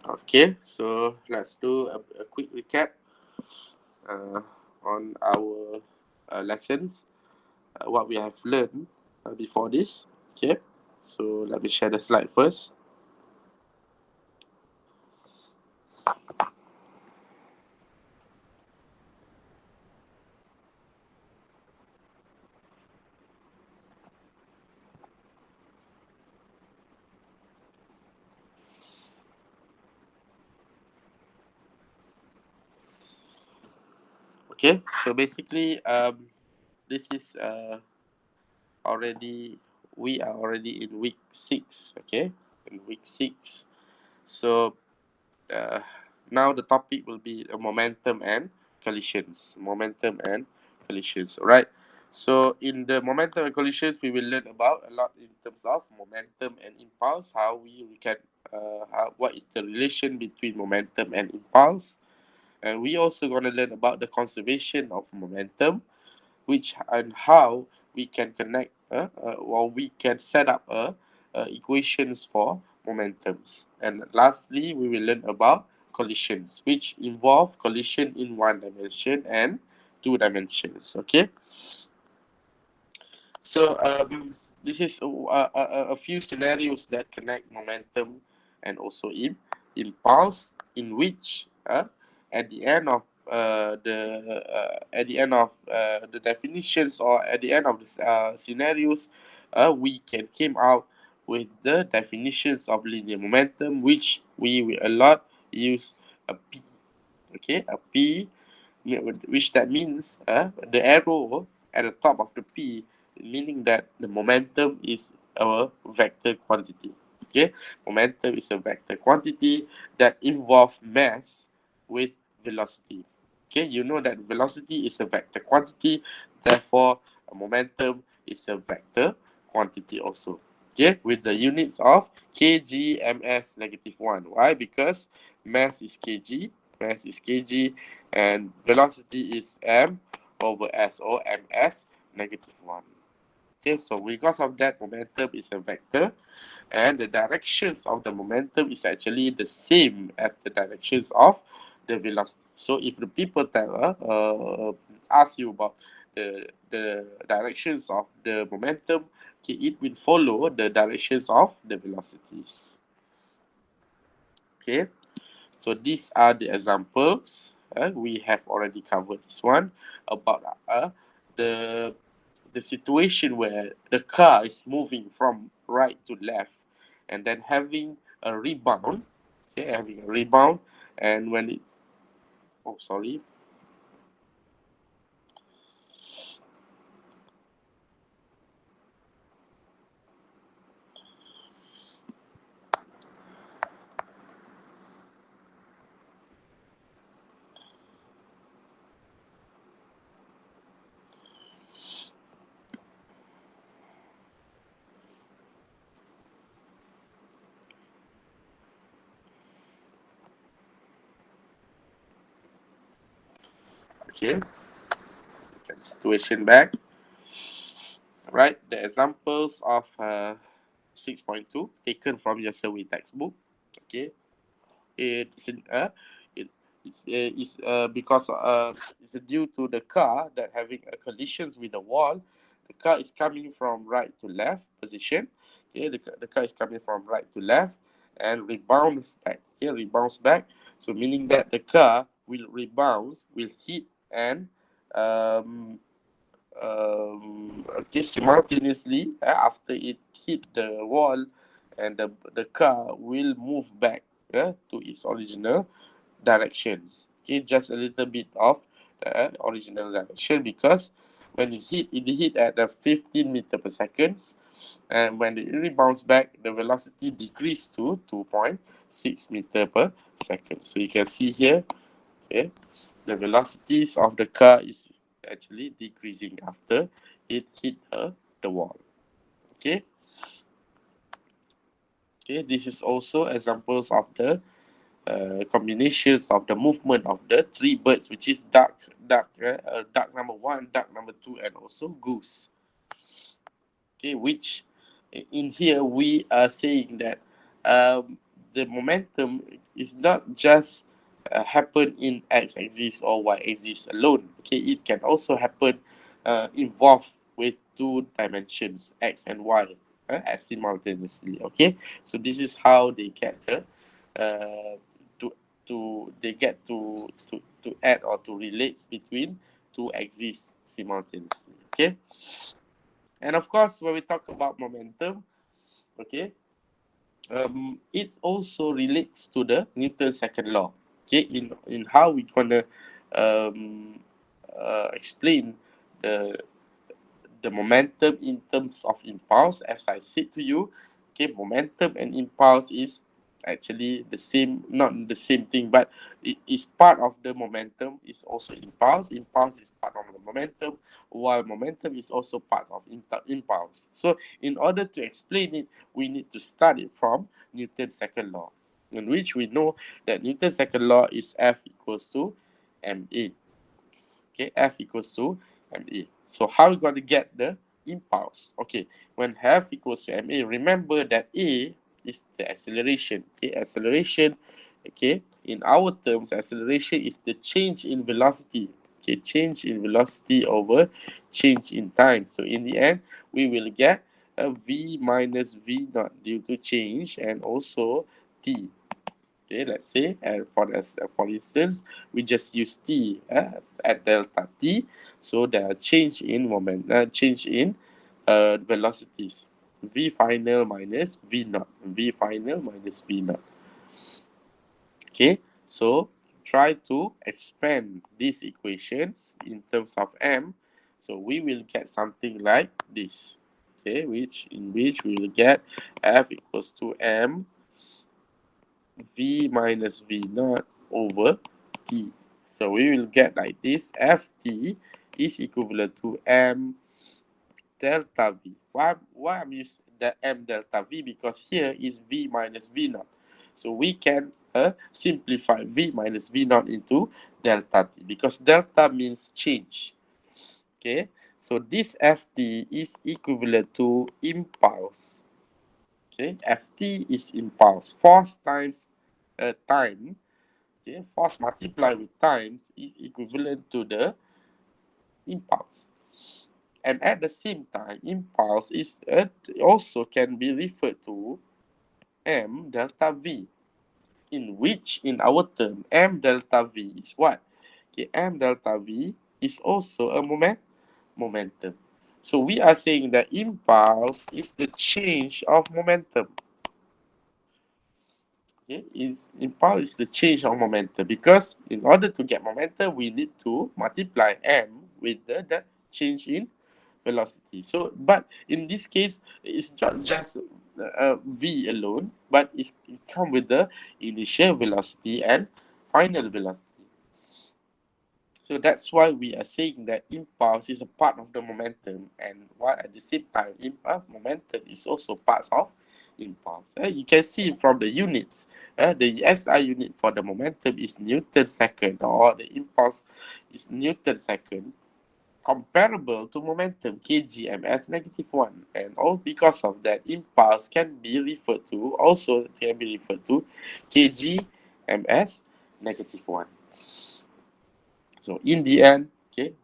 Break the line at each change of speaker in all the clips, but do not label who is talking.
Okay, so let's do a quick recap uh, on our lessons, what we have learned before this. Okay, so let me share the slide first. Okay, so basically, this is already we are already in week 6. Okay, in week 6. So uh, now the topic will be momentum and collisions. Momentum and collisions. All right. So in the momentum and collisions, we will learn about a lot in terms of momentum and impulse. How we can what is the relation between momentum and impulse, and we also gonna learn about the conservation of momentum, which and how we can connect or we can set up equations for momentums. And lastly, we will learn about collisions, which involve collision in one dimension and two dimensions. Okay, so this is a few scenarios that connect momentum and also impulse, in which at the end of the definitions, or at the end of the scenarios, we can came out with the definitions of linear momentum, which we will a lot use a p. Okay, a p, which that means the arrow at the top of the p, meaning that the momentum is a vector quantity. Okay, momentum is a vector quantity that involve mass with velocity. Okay, you know that velocity is a vector quantity, therefore a momentum is a vector quantity also. Okay, with the units of kg, ms, -1. Why? Because mass is kg, and velocity is m over s, or ms -1. Okay, so because of that, momentum is a vector, and the directions of the momentum is actually the same as the directions of the velocity. So if the people ask you about the directions of the momentum, okay, it will follow the directions of the velocities. Okay, so these are the examples. We have already covered this one about the the situation where the car is moving from right to left, and then having a rebound. Okay, having a rebound, and when it, oh sorry, okay, situation back. Right, the examples of 6.2 taken from your survey textbook. Okay, it's in, it's because it's due to the car that having a collisions with the wall. The car is coming from right to left position. Okay, the car is coming from right to left and rebounds back. Okay, rebounds back. So meaning that the car will rebounds, will hit, and um, okay, simultaneously after it hit the wall, and the car will move back to its original directions. Okay, just a little bit of the original direction, because when it hit at the 15 meter per second, and when it rebounds back, the velocity decreased to 2.6 meter per second. So you can see here, okay, the velocities of the car is actually decreasing after it hit the wall. Okay. Okay, this is also examples of the combinations of the movement of the three birds, which is duck number 1, duck number 2, and also goose. Okay, which in here we are saying that the momentum is not just happen in x-axis or y-axis alone. Okay, it can also happen involved with two dimensions, x and y, as simultaneously. Okay, so this is how they get the uh, they get to add or to relate between two axes simultaneously. Okay, and of course when we talk about momentum, okay, it also relates to the Newton's second law. Okay, in how we gonna um, explain the the momentum in terms of impulse. As I said to you, okay, momentum and impulse is actually the same, not the same thing, but it is part of the momentum, is also impulse. Impulse is part of the momentum, while momentum is also part of impulse. So in order to explain it, we need to start it from Newton's second law, in which we know that Newton's second law is F equals to ma. Okay, F equals to ma. So how we going to get the impulse? Okay, when F equals to ma, remember that a is the acceleration. Okay, acceleration, okay, in our terms, acceleration is the change in velocity. Okay, change in velocity over change in time. So in the end, we will get a v minus v naught due to change, and also t. Okay, let's say, and for instance, we just use t as at delta t, so there are change in change in velocities. V final minus V naught. V final minus V naught. Okay, so try to expand these equations in terms of m. So we will get something like this. Okay, in which we will get F equals to m v minus v naught over t. So we will get like this: ft is equivalent to m delta v. Why I'm using the m delta v? Because here is v minus v naught. So we can simplify v minus v naught into delta t, because delta means change. Okay, so this ft is equivalent to impulse. Okay, ft is impulse. Force times time. Okay, force multiplied with times is equivalent to the impulse. And at the same time, impulse is also can be referred to m delta v, in which in our term m delta v is what? Okay, m delta v is also a momentum. So we are saying that impulse is the change of momentum. Okay, impulse is the change of momentum, because in order to get momentum, we need to multiply m with the change in velocity. So, but in this case, it's not just v alone, but it comes with the initial velocity and final velocity. So that's why we are saying that impulse is a part of the momentum, and while at the same time, momentum is also part of impulse. You can see from the units, the SI unit for the momentum is Newton second, or the impulse is Newton second, comparable to momentum kgms -1, and all because of that, impulse can be referred to kgms -1. So in the end, okay,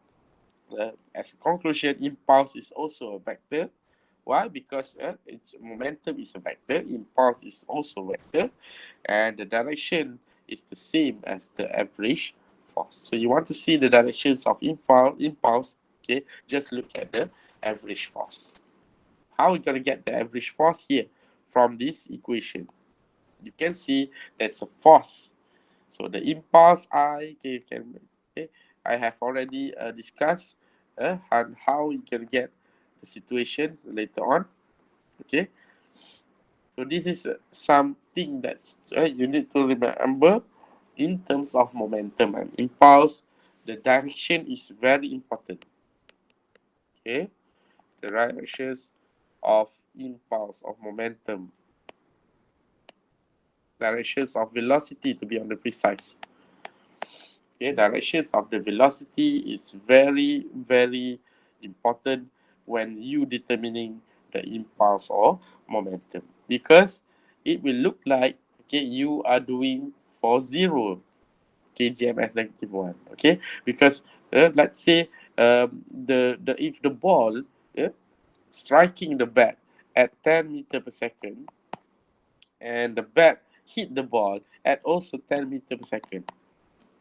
as a conclusion, impulse is also a vector. Why? Because momentum is a vector, impulse is also a vector, and the direction is the same as the average force. So you want to see the directions of impulse, okay, just look at the average force. How are we going to get the average force here? From this equation, you can see there's a force. So the impulse okay, I have already discussed on how you can get the situations later on. Okay, so this is something that's you need to remember in terms of momentum and impulse. The direction is very important. Okay, the directions of impulse, of momentum, directions of velocity, to be on the precise. Okay, directions of the velocity is very, very important when you determining the impulse or momentum, because it will look like, okay, you are doing for 0 kgms negative 1. Okay, because let's say the if the ball striking the bat at 10 meter per second, and the bat hit the ball at also 10 meter per second.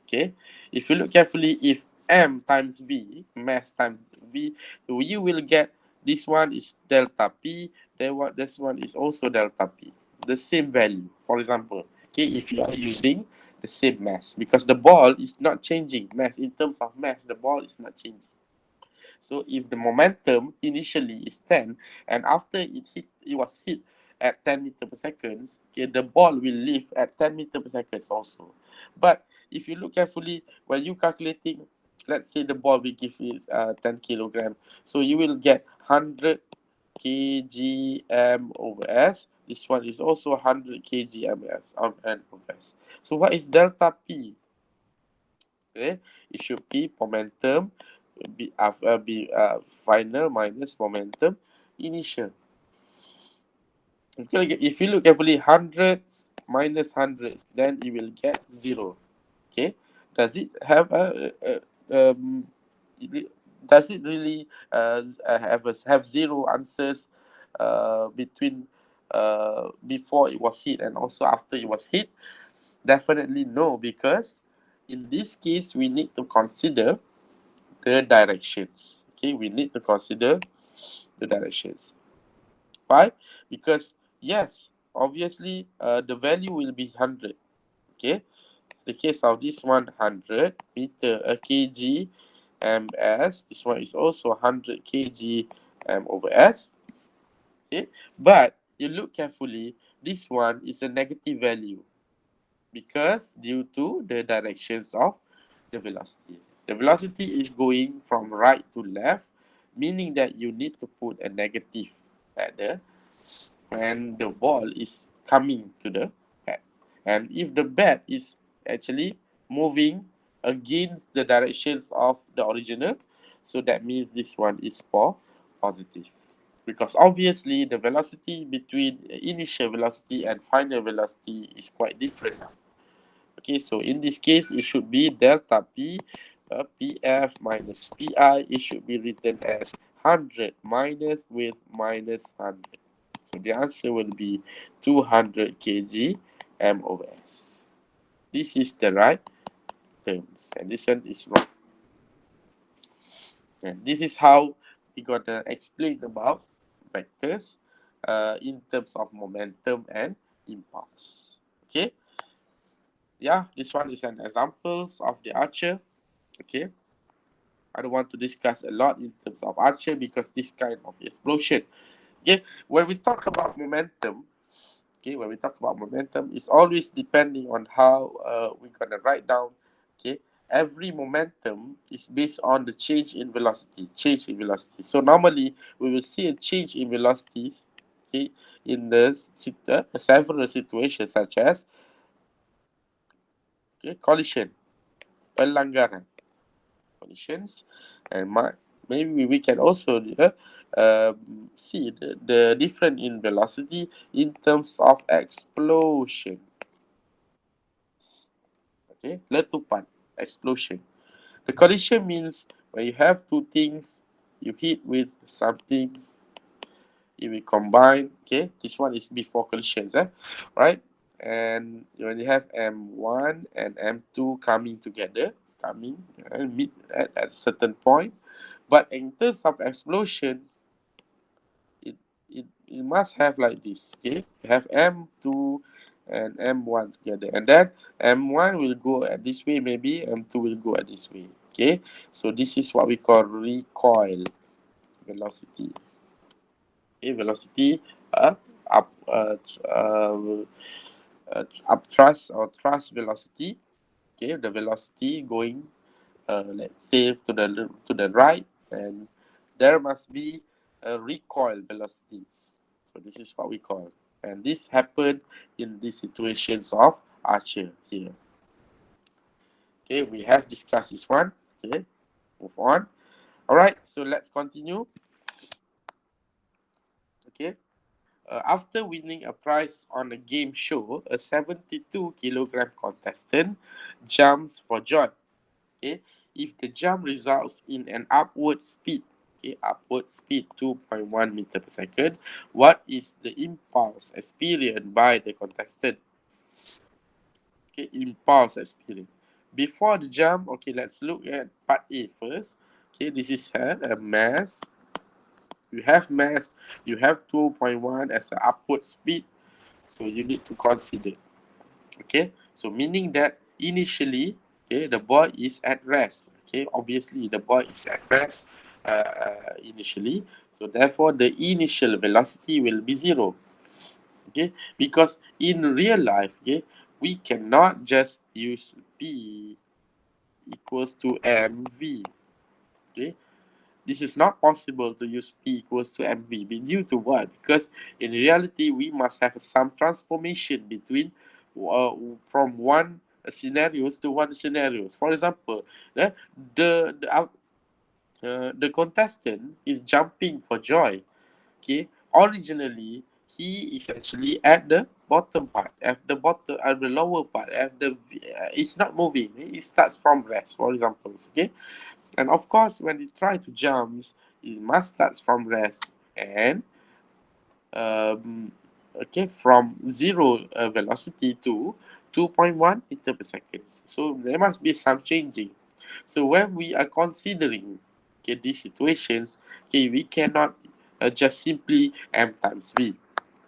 Okay, if you look carefully, if m times v, mass times v, so you will get this one is delta p, this one is also delta p, the same value. For example, okay, if you are using the same mass, because the ball is not changing mass, in terms of mass the ball is not changing. So if the momentum initially is 10, and after it was hit at 10 meter per second, okay, the ball will leave at 10 meter per second also. But if you look carefully, when you calculating, let's say the ball will give is 10 kilogram, so you will get 100 kgm over s. This one is also 100 kgm over s. So what is delta p? Okay, it should be momentum final minus momentum initial. If you look carefully, hundreds minus hundreds, then you will get 0. Okay, does it have does it really have 0 answers between before it was hit and also after it was hit? Definitely no, because in this case we need to consider the directions. Okay, we need to consider the directions. Why? Because yes, obviously the value will be 100. Okay, the case of this one 100 meter kg ms. This one is also 100 kg over s. Okay, but you look carefully, this one is a negative value because due to the directions of the velocity. The velocity is going from right to left, meaning that you need to put a negative at the when the ball is coming to the bat. And if the bat is actually moving against the directions of the original, so that means this one is for positive. Because obviously the velocity between initial velocity and final velocity is quite different. Okay, so in this case, it should be delta P, PF minus PI. It should be written as 100 minus with minus 100. So the answer will be 200 kg m over s. This is the right terms, and this one is wrong. And this is how we gonna explain about vectors in terms of momentum and impulse. Okay, yeah, this one is an examples of the archer. Okay, I don't want to discuss a lot in terms of archer because this kind of explosion. Okay, when we talk about momentum, it's always depending on how we're gonna write down. Okay, every momentum is based on the change in velocity. So normally we will see a change in velocities. Okay, in the several situations such as collision, pelanggaran, collisions, and maybe we can also see the difference in velocity in terms of explosion. Okay, letupan, explosion. The collision means when you have two things, you hit with something, it will combine. Okay, this one is before collisions, right? And when you have M1 and M2 coming together, meet at a certain point. But in terms of explosion, it must have like this. Okay, you have M2 and M1 together, and then M1 will go at this way, maybe M2 will go at this way. Okay, so this is what we call recoil velocity. Okay, velocity up up thrust or thrust velocity. Okay, the velocity going let's say to the right, and there must be a recoil velocities. So this is what we call, and this happened in the situations of archer here. Okay, we have discussed this one. Okay, move on. All right, so let's continue. Okay, after winning a prize on a game show, a 72-kilogram contestant jumps for joy. Okay, if the jump results in an upward speed, okay, upward speed 2.1 meter per second, what is the impulse experienced by the contestant? Okay, impulse experience. Before the jump, okay, let's look at part A first. Okay, this is a mass. You have mass, you have 2.1 as an upward speed, so you need to consider. Okay, so meaning that initially, okay, the boy is at rest. Okay, obviously the boy is at rest initially, so therefore the initial velocity will be zero. Okay, because in real life, okay, we cannot just use p equals to mv. Okay, this is not possible to use p equals to mv. Due to what? Because in reality we must have some transformation between uh, from one scenarios to one scenarios. For example, the the, uh, the contestant is jumping for joy. Okay, originally he is actually at the bottom part, at the bottom, at the lower part, at the it's not moving. It starts from rest, for example. Okay, and of course when he try to jump, it must start from rest and um, okay, from zero velocity to 2.1 meter per second. So there must be some changing. So when we are considering, okay, these situations, okay, we cannot just simply m times v.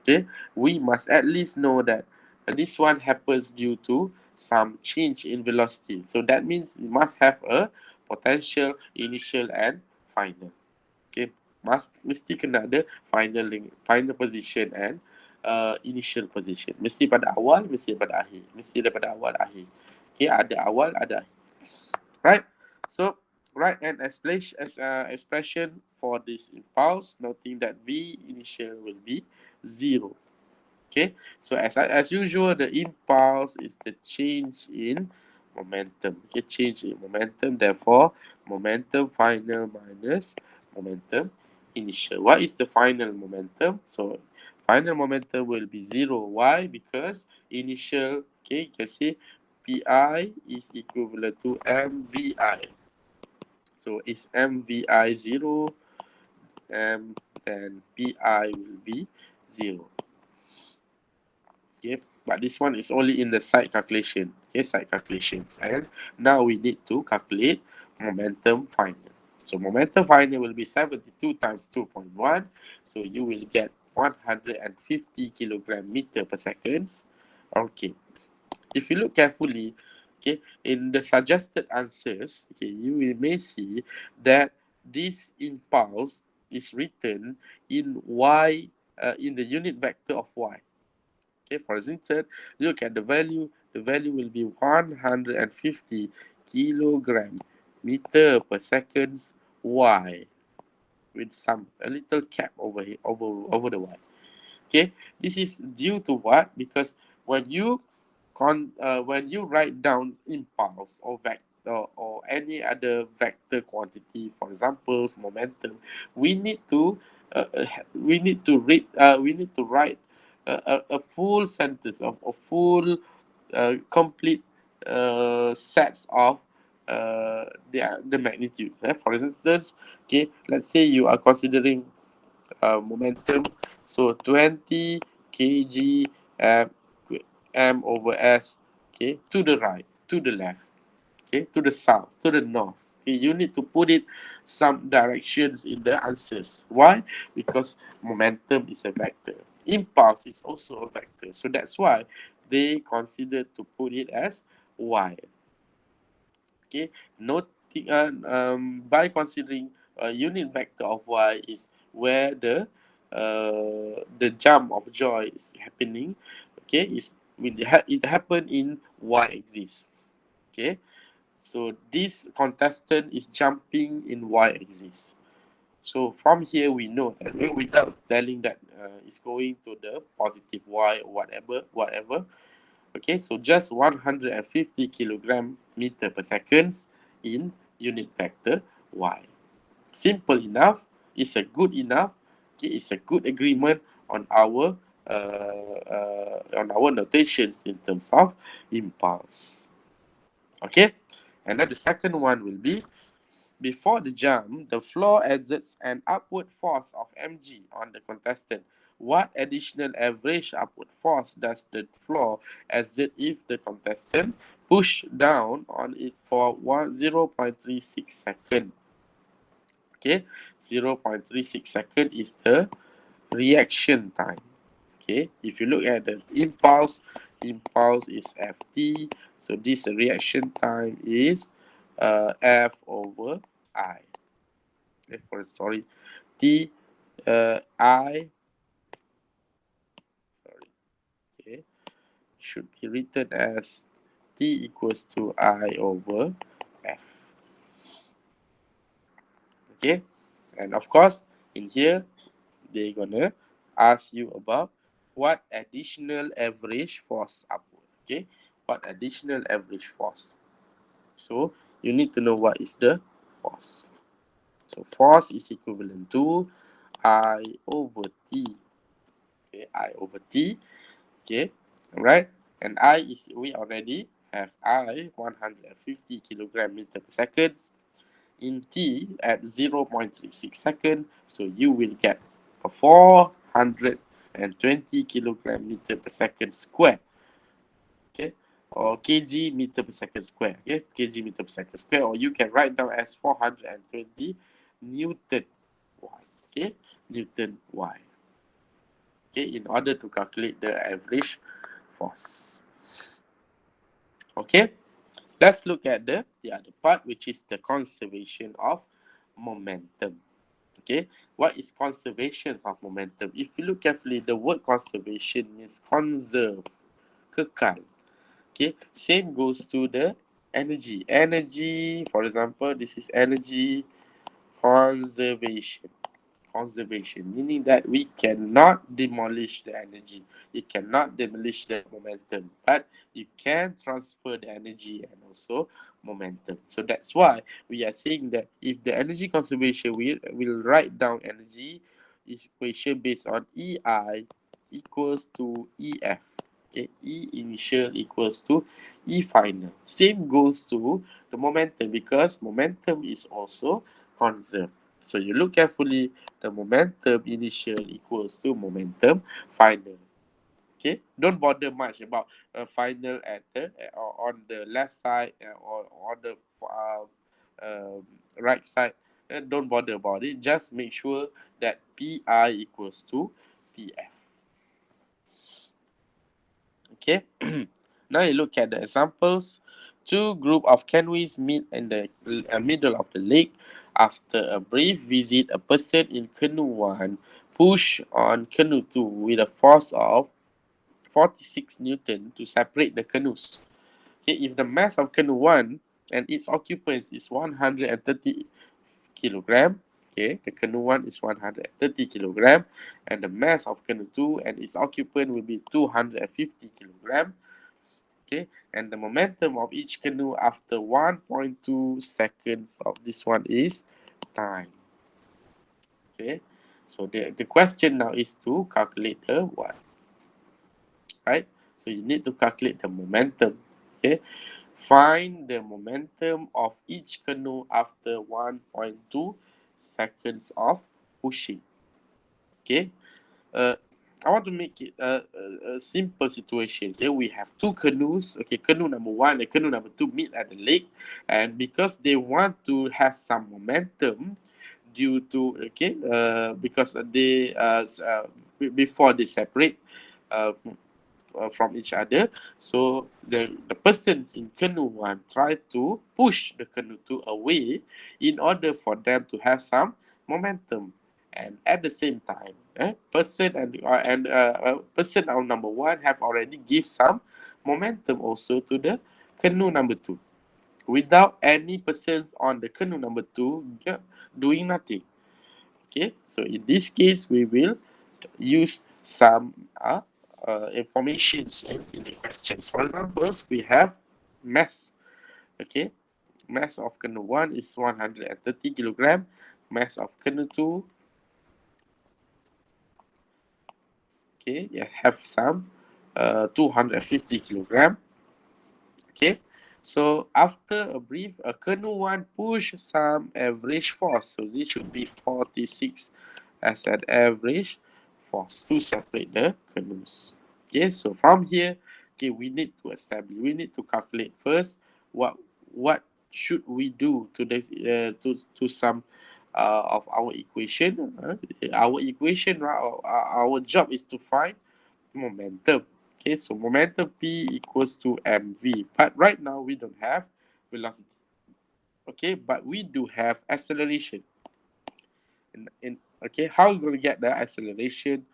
Okay, we must at least know that this one happens due to some change in velocity. So that means we must have a potential, initial, and final. Okay, mesti kena ada final position and initial position. Mesti pada awal, mesti pada akhir. Mesti daripada awal akhir. Okay, ada awal, ada akhir. Right? So, write an expression for this impulse, noting that V initial will be 0. Okay, so as usual, the impulse is the change in momentum. Okay, change in momentum. Therefore, momentum final minus momentum initial. What is the final momentum? So, final momentum will be 0. Why? Because initial, okay, you can see Pi is equivalent to MVI. So, it's MVI 0, and then Pi will be 0. Okay, but this one is only in the side calculation. Okay, side calculations. And now we need to calculate momentum final. So momentum final will be 72 times 2.1. So you will get 150 kilogram meter per second. Okay, if you look carefully, okay, in the suggested answers, okay, may see that this impulse is written in y, in the unit vector of y. Okay, for instance, look at the value. The value will be 150 kilogram meter per seconds y, with some a little cap over here, over the y. Okay, this is due to what? Because when you when you write down impulse or vector or any other vector quantity, for example momentum, we need to we need to write a full sentence of a full complete sets of the magnitude. For instance, okay, let's say you are considering momentum. So 20 kg m over s, okay, to the right, to the left, okay, to the south, to the north. Okay, you need to put it some directions in the answers. Why? Because momentum is a vector. Impulse is also a vector. So that's why they consider to put it as y. Okay, noting by considering a unit vector of y is where the jump of joy is happening. Okay, is when it happen in y axis. Okay, so this contestant is jumping in y axis. So from here we know that without telling that it's going to the positive y or whatever, Okay, so just 150 kilogram meter per seconds in unit vector y. Simple enough. It's a good enough. Okay, it's a good agreement on our notations in terms of impulse. Okay, and then the second one will be, before the jump, the floor exerts an upward force of mg on the contestant. What additional average upward force does the floor exert if the contestant push down on it for 0.36 seconds? Okay, 0.36 seconds is the reaction time. Okay, if you look at the impulse is ft, so this reaction time is f over I. Sorry, t I, sorry, okay, should be written as t equals to I over f. Okay, and of course in here they're gonna ask you about what additional average force upward. Okay, what additional average force. So you need to know what is the force. So force is equivalent to I over T. Okay, I over T. Okay, alright. And I is, we already have I 150 kilogram meter per second in T at 0.36 seconds. So you will get a 420 kilogram meter per second square. Okay, or kg meter per second square. Okay, kg meter per second square, or you can write down as 420 Newton Y. Okay, Newton Y. Okay, in order to calculate the average force. Okay, let's look at the other part, which is the conservation of momentum. Okay, what is conservation of momentum? If you look carefully, the word conservation means conserve, kekal. Okay, same goes to the energy. Energy, for example, this is energy conservation. Conservation, meaning that we cannot demolish the energy. You cannot demolish the momentum, but you can transfer the energy and also momentum. So that's why we are saying that if the energy conservation, will write down energy equation based on EI equals to EF. Okay, E initial equals to E final. Same goes to the momentum, because momentum is also conserved. So you look carefully, the momentum initial equals to momentum final. Okay, don't bother much about final at the on the left side or on the right side. Don't bother about it. Just make sure that Pi equals to Pf. Okay. Now you look at the examples. Two group of canoeists meet in the middle of the lake. After a brief visit, a person in canoe 1 push on canoe 2 with a force of 46 Newton to separate the canoes. Okay, if the mass of canoe 1 and its occupants is 130 kilogram, okay, the canoe 1 is 130 kilogram, and the mass of canoe 2 and its occupant will be 250 kilogram. Okay, and the momentum of each canoe after 1.2 seconds of this one is time. Okay, so the question now is to calculate the what, right? So you need to calculate the momentum. Okay, find the momentum of each canoe after 1.2 seconds of pushing. Okay, uh, I want to make it a simple situation. Here we have two canoes. Okay, canoe number 1 and canoe number 2 meet at the lake, and because they want to have some momentum, due to, okay, because they before they separate uh, from each other, so the persons in canoe 1 try to push the canoe 2 away in order for them to have some momentum. And at the same time, person on number 1 have already give some momentum also to the canoe number 2, without any persons on the canoe number 2 doing nothing. Okay, so in this case we will use some informations in the questions. For example, we have mass. Okay, mass of kernel 1 is 130 kilogram. Mass of kernel 2, okay, you have some 250 kilogram. Okay, so after a brief, a kernel 1 push some average force. So this should be 46 as an average force to separate the kernels. Okay, so from here, okay, we need to establish, we need to calculate first what should we do to this to some of our equation. Our equation, right? Our job is to find momentum. Okay, so momentum P equals to mv. But right now we don't have velocity. Okay, but we do have acceleration. Okay, how are we going to get the acceleration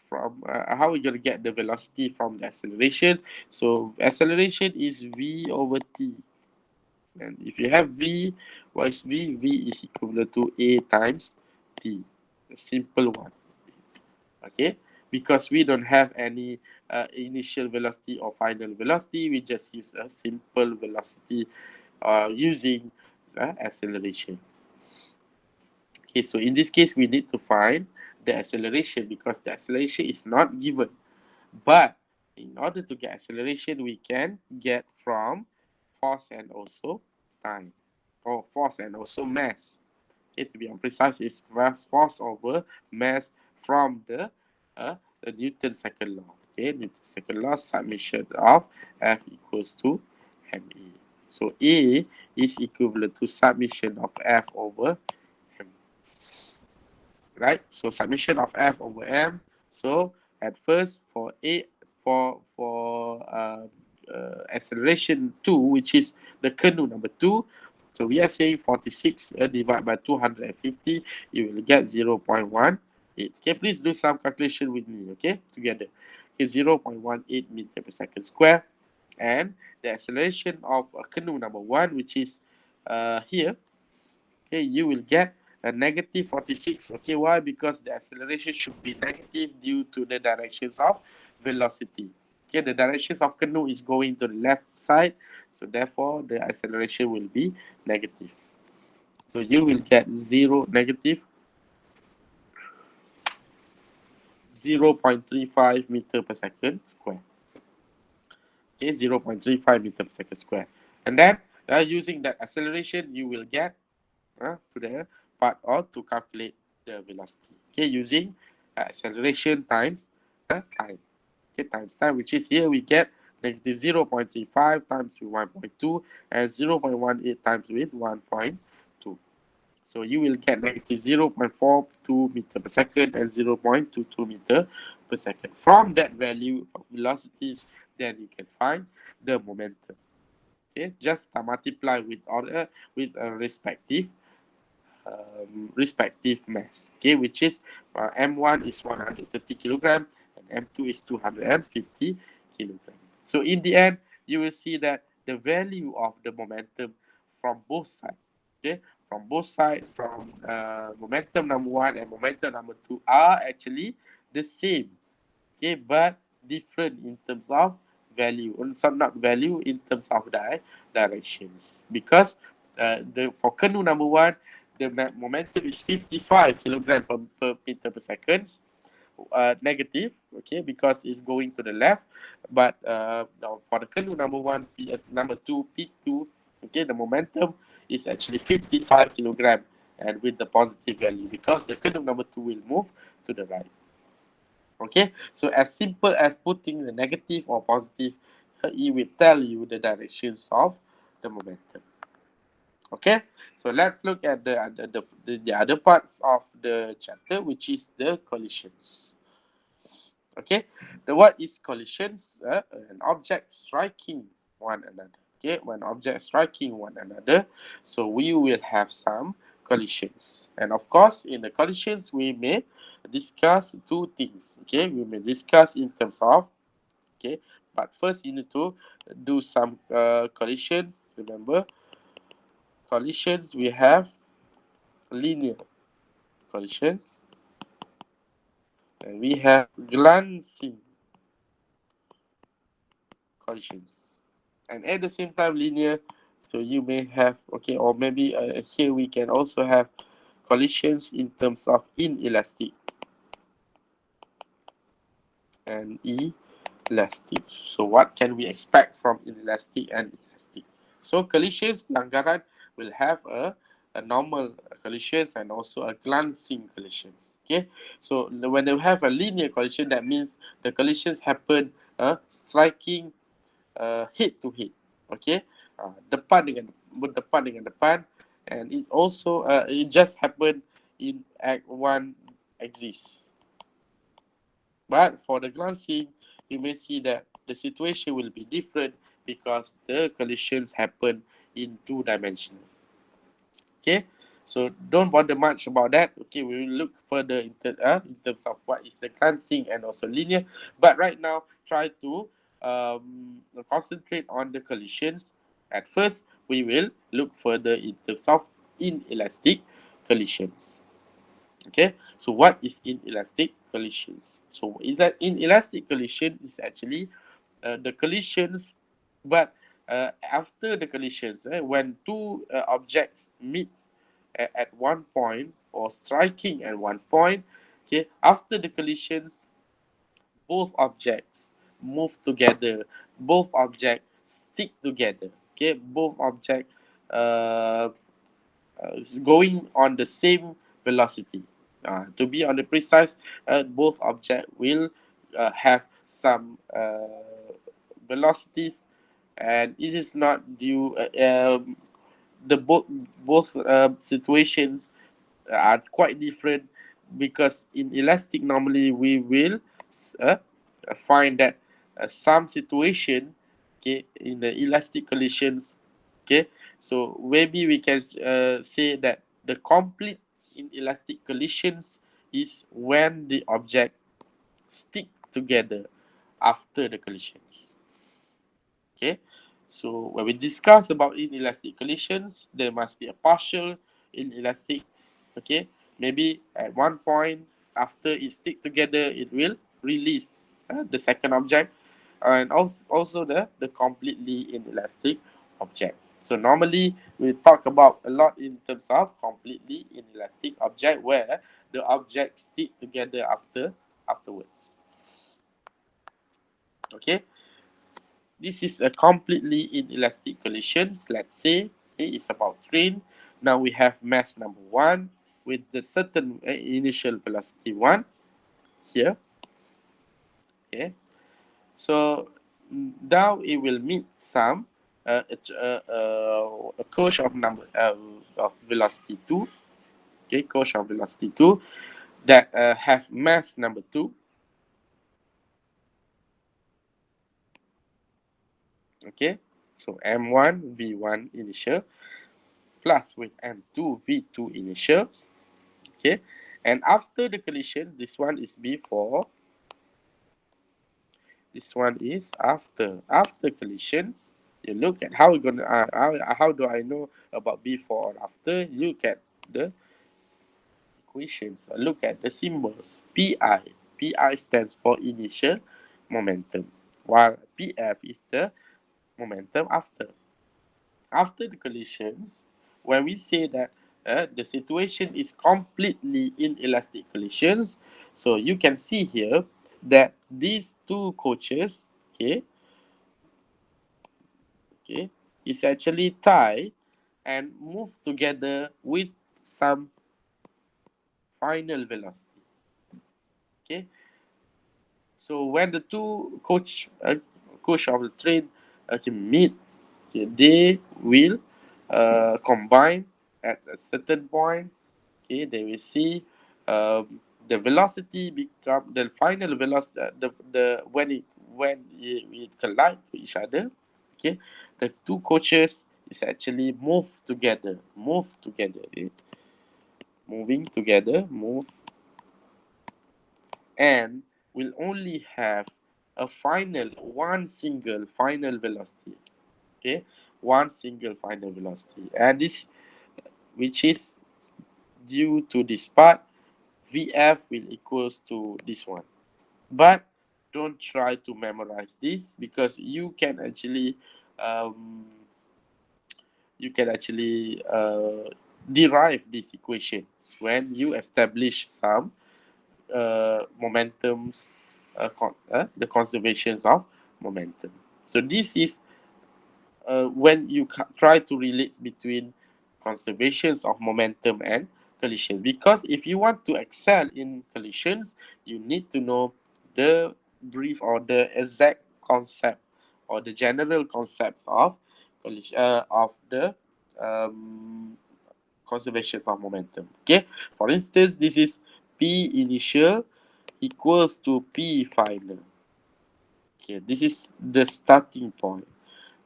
from? How are we going to get the velocity from the acceleration? So acceleration is v over t. And if you have v, what is v? V is equivalent to a times t. A simple one. Okay, because we don't have any initial velocity or final velocity, we just use a simple velocity using acceleration. Okay, so in this case, we need to find the acceleration because the acceleration is not given. But in order to get acceleration, we can get from force and also time, or force and also mass. Okay, to be precise, it's force over mass from the Newton second law. Okay, Newton second law, summation of F equals to ma. So A is equivalent to summation of F over m. Right? So summation of F over m. So at first for A for acceleration 2, which is the kernel number 2, so we are saying 46 divided by 250, you will get 0.18. Okay, please do some calculation with me, okay, together. Okay, 0.18 meter per second square. And the acceleration of kernel number 1, which is here, okay, you will get a negative 46. Okay, why? Because the acceleration should be negative due to the directions of velocity. Okay, the directions of canoe is going to the left side, so therefore the acceleration will be negative. So you will get negative 0.35 meter per second square. Okay, 0.35 meter per second square. And then using that acceleration, you will get to the part or to calculate the velocity. Okay, using acceleration times time. Okay, times time, which is here we get negative 0.35 times with 1.2 and 0.18 times with 1.2. So you will get negative 0.42 meter per second and 0.22 meter per second. From that value of velocities, then you can find the momentum. Okay, just multiply with order with a respective mass. Okay, which is m1 is 130 kilogram and m2 is 250 kilogram. So in the end, you will see that the value of the momentum from both sides, okay, from both sides, from momentum number 1 and momentum number 2 are actually the same, okay, but different in terms of value, and some not value in terms of directions, because the for canoe number 1, the momentum is 55 kilogram per meter per second, negative, okay, because it's going to the left. But now for the canoe number 1, number 2, P2, okay, the momentum is actually 55 kilogram and with the positive value because the canoe number 2 will move to the right. Okay, so as simple as putting the negative or positive, it will tell you the directions of the momentum. Okay, so let's look at the other parts of the chapter, which is the collisions. Okay, what is collisions? An object striking one another. Okay, when objects striking one another, so we will have some collisions, and of course in the collisions we may discuss two things. Okay, we may discuss in terms of, okay, but first you need to do some collisions. Remember, collisions we have linear collisions and we have glancing collisions. And at the same time linear, so you may have, okay, or maybe here we can also have collisions in terms of inelastic and elastic. So what can we expect from inelastic and elastic? So collisions pelanggaran will have a normal collisions and also a glancing collisions. Okay, so when they have a linear collision, that means the collisions happen striking head to head. Okay, depan dengan berdepan dengan depan, and it's also it just happen in at one axis. But for the glancing, you may see that the situation will be different because the collisions happen in two dimensional. Okay, so don't bother much about that. Okay, we will look further in terms of what is the glancing and also linear. But right now, try to concentrate on the collisions. At first, we will look further in terms of inelastic collisions. Okay, so what is inelastic collisions? So is that inelastic collision is actually the collisions, but after the collisions, when two objects meet at one point or striking at one point, okay, after the collisions, both objects move together, both objects stick together, okay, both objects uh, is going on the same velocity. To be on the precise, both objects will have some velocities, and it is not due. The both situations are quite different because in elastic normally we will uh, find that some situation, okay, in the elastic collisions, okay, so maybe we can say that the complete inelastic collisions is when the object stick together after the collisions. Okay, so when we discuss about inelastic collisions, there must be a partial inelastic. Okay, maybe at one point after it stick together, it will release the second object, and also the completely inelastic object. So normally we talk about a lot in terms of completely inelastic object where the objects stick together afterwards. Okay, this is a completely inelastic collisions. Let's say it's about train. Now we have mass number one with the certain initial velocity one here. Okay, so now it will meet some a coach of number of velocity two. Okay, coach of velocity two that have mass number two. Okay, so m1 v1 initial plus with m2 v2 initials. Okay, and after the collisions, this one is before, this one is after collisions. You look at how we're gonna how do I know about before or after? Look at the equations, look at the symbols. Pi stands for initial momentum, while Pf is the momentum after the collisions. When we say that the situation is completely inelastic collisions, so you can see here that these two coaches, okay, is actually tied and move together with some final velocity. Okay, so when the two coach of the train meet, okay, they will combine at a certain point. Okay, they will see the velocity become the final velocity. The when it collide to each other. Okay, the two coaches is actually move together. Okay? Moving together, move, and will only have a one single final velocity. Okay, one single final velocity, and this which is due to this part, Vf will equals to this one. But don't try to memorize this, because you can actually derive these equations when you establish some momentums, the conservations of momentum. So this is when you try to relate between conservations of momentum and collision. Because if you want to excel in collisions, you need to know the brief or the exact concept or the general concepts of collision, of the um, conservations of momentum. Okay, for instance, this is P initial equals to P final. Okay, this is the starting point.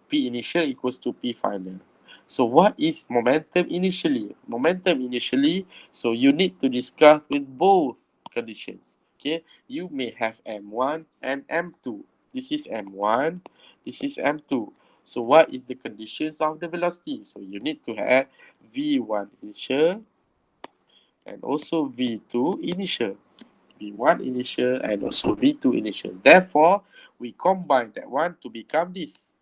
P initial equals to P final. So what is momentum initially? Momentum initially, so you need to discuss with both conditions. Okay, you may have M1 and M2. This is M1, this is M2. So what is the conditions of the velocity? So you need to have V1 initial and also V2 initial. V1 initial and also V2 initial. Therefore, we combine that one to become this.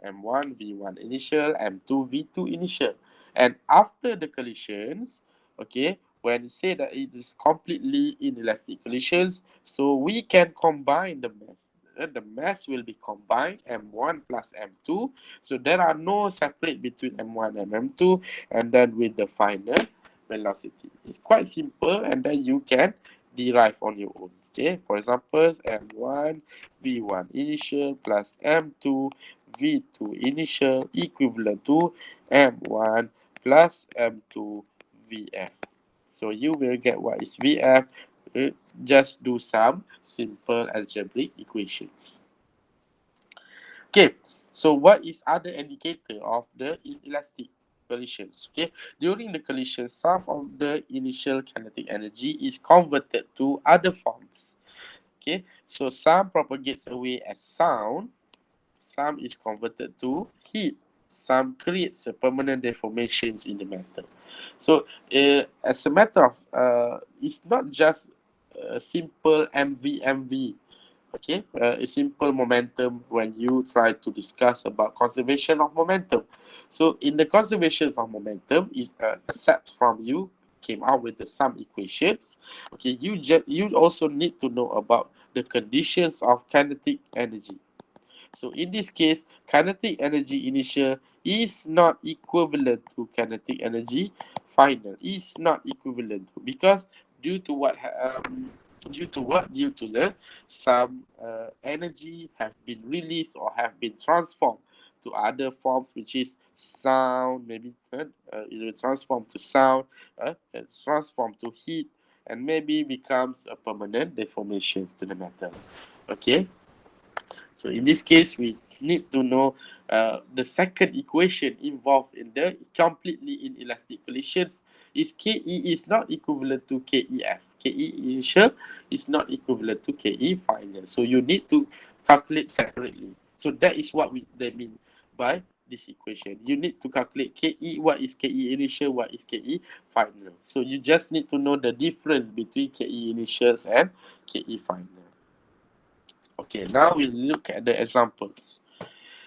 M1 V1 initial, M2 V2 initial. And after the collisions, okay, when you say that it is completely inelastic collisions, so we can combine the mass. The mass will be combined M1 plus M2. So there are no separate between M1 and M2, and then with the final velocity. It's quite simple, and then you can derive on your own. Okay, for example, M1 V1 initial plus M2 V2 initial equivalent to M1 plus M2 VF. So you will get what is VF. Just do some simple algebraic equations. Okay, so what is other indicator of the inelastic collisions? Okay, during the collision, some of the initial kinetic energy is converted to other forms. Okay, so some propagates away as sound, some is converted to heat, some creates a permanent deformations in the metal. So as a matter of it's not just a simple MV, okay, a simple momentum when you try to discuss about conservation of momentum. So in the conservations of momentum is accept from you came out with the some equations. Okay, you also need to know about the conditions of kinetic energy. So in this case, kinetic energy initial is not equivalent to kinetic energy final. Is not equivalent to, because due to what due to what, due to the some energy have been released or have been transformed to other forms, which is sound, maybe it will transform to sound, and transform to heat, and maybe becomes a permanent deformations to the metal. Okay, so in this case, we need to know the second equation involved in the completely inelastic collisions is Ke is not equivalent to Kef. Ke initial is not equivalent to Ke final. So you need to calculate separately. So that is what they mean by this equation. You need to calculate Ke, what is Ke initial, what is Ke final. So you just need to know the difference between Ke initials and Ke final. Okay, now we look at the examples.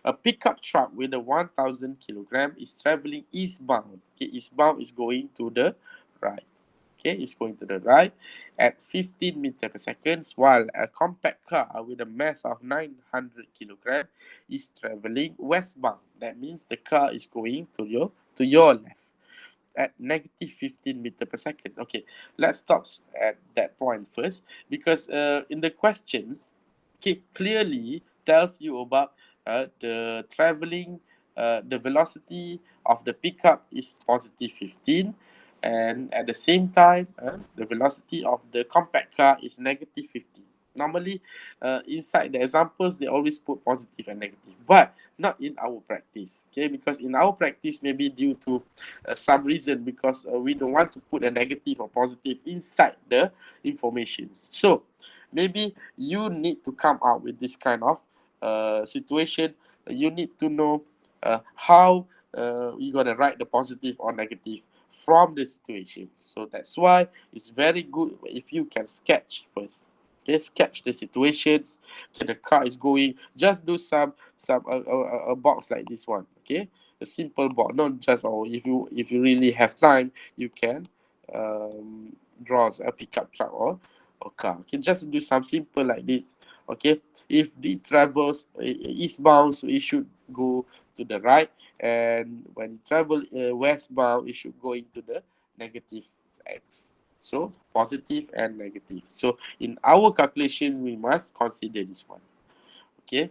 A pickup truck with a 1,000 kilogram is traveling eastbound. Okay, eastbound is going to the right. Okay, it's going to the right at 15 meter per second, while a compact car with a mass of 900 kilogram is traveling westbound. That means the car is going to your left at negative 15 meter per second. Okay, let's stop at that point first, because in the questions, okay, clearly tells you about the traveling, the velocity of the pickup is positive 15, and at the same time, the velocity of the compact car is negative 15. Normally, inside the examples, they always put positive and negative, but not in our practice. Okay, because in our practice, maybe due to some reason, because we don't want to put a negative or positive inside the information. So maybe you need to come out with this kind of situation. You need to know how you're gonna write the positive or negative from the situation. So that's why it's very good if you can sketch first. Okay, sketch the situations. Okay, the car is going. Just do some a box like this one. Okay, a simple box, not just, or if you really have time, you can draw a pickup truck or car. Okay, just do some simple like this. Okay, if this travels eastbound, so it should go to the right, and when it travel westbound, it should go into the negative x. So positive and negative. So in our calculations, we must consider this one. Okay.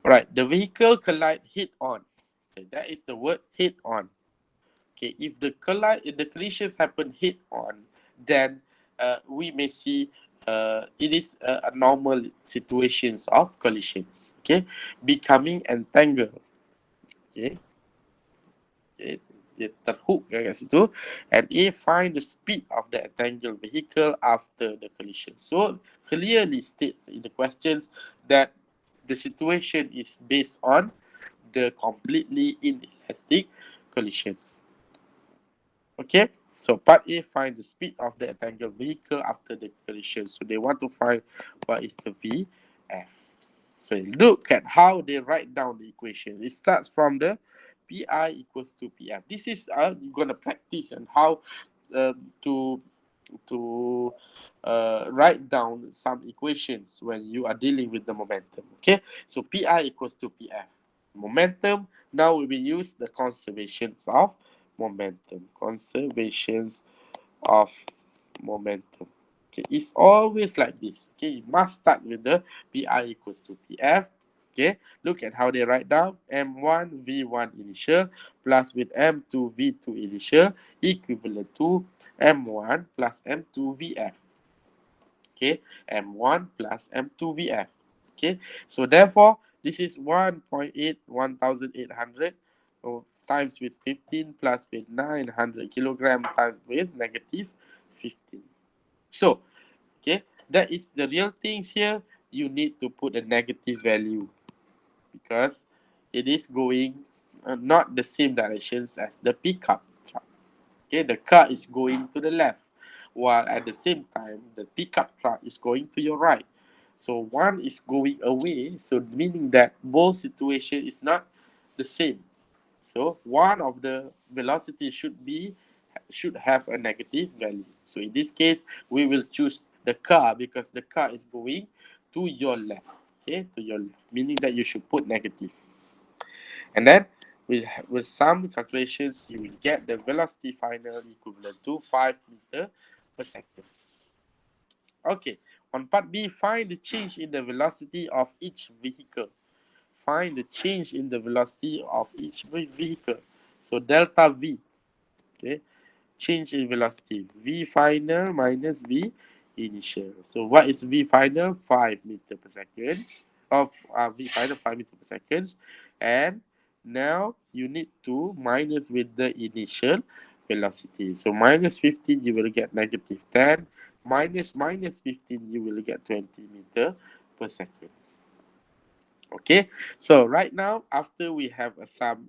All right. The vehicle collide head on. So that is the word head on. Okay. If the collisions happen head on, then we may see it is a normal situations of collisions. Okay. Becoming entangled. Okay. Okay, dia terhook kat situ, and A, find the speed of the entangled vehicle after the collision. So clearly states in the questions that the situation is based on the completely inelastic collisions. Okay, so part A, find the speed of the entangled vehicle after the collision. So they want to find what is the VF. So look at how they write down the equation. It starts from the PI equals to PF. This is you're gonna practice and how to write down some equations when you are dealing with the momentum. Okay, so PI equals to PF. Momentum. Now we will use the conservations of momentum. Conservations of momentum. Okay, it's always like this. Okay, you must start with the PI equals to PF. Okay, look at how they write down M1 V1 initial plus with M2 V2 initial equivalent to M1 plus M2 VF. Okay, M1 plus M2 VF. Okay, so therefore this is 1.8 1800 times with 15 plus with 900 kilogram times with negative 15. So, okay, that is the real things here. You need to put a negative value because it is going not the same directions as the pickup truck. Okay, the car is going to the left, while at the same time the pickup truck is going to your right. So one is going away, so meaning that both situation is not the same. So one of the velocity should have a negative value. So in this case, we will choose the car because the car is going to your left. Okay, to your left, meaning that you should put negative. And then with some calculations, you will get the velocity final equivalent to 5 meter per second. Okay, on part B, find the change in the velocity of each vehicle. Find the change in the velocity of each vehicle. So delta V, okay, change in velocity. V final minus V initial. So what is V final? 5 meter per second. Of V final 5 meter per second. And now you need to minus with the initial velocity. So minus 15, you will get negative 10. Minus 15, you will get 20 meter per second. Okay, so right now after we have some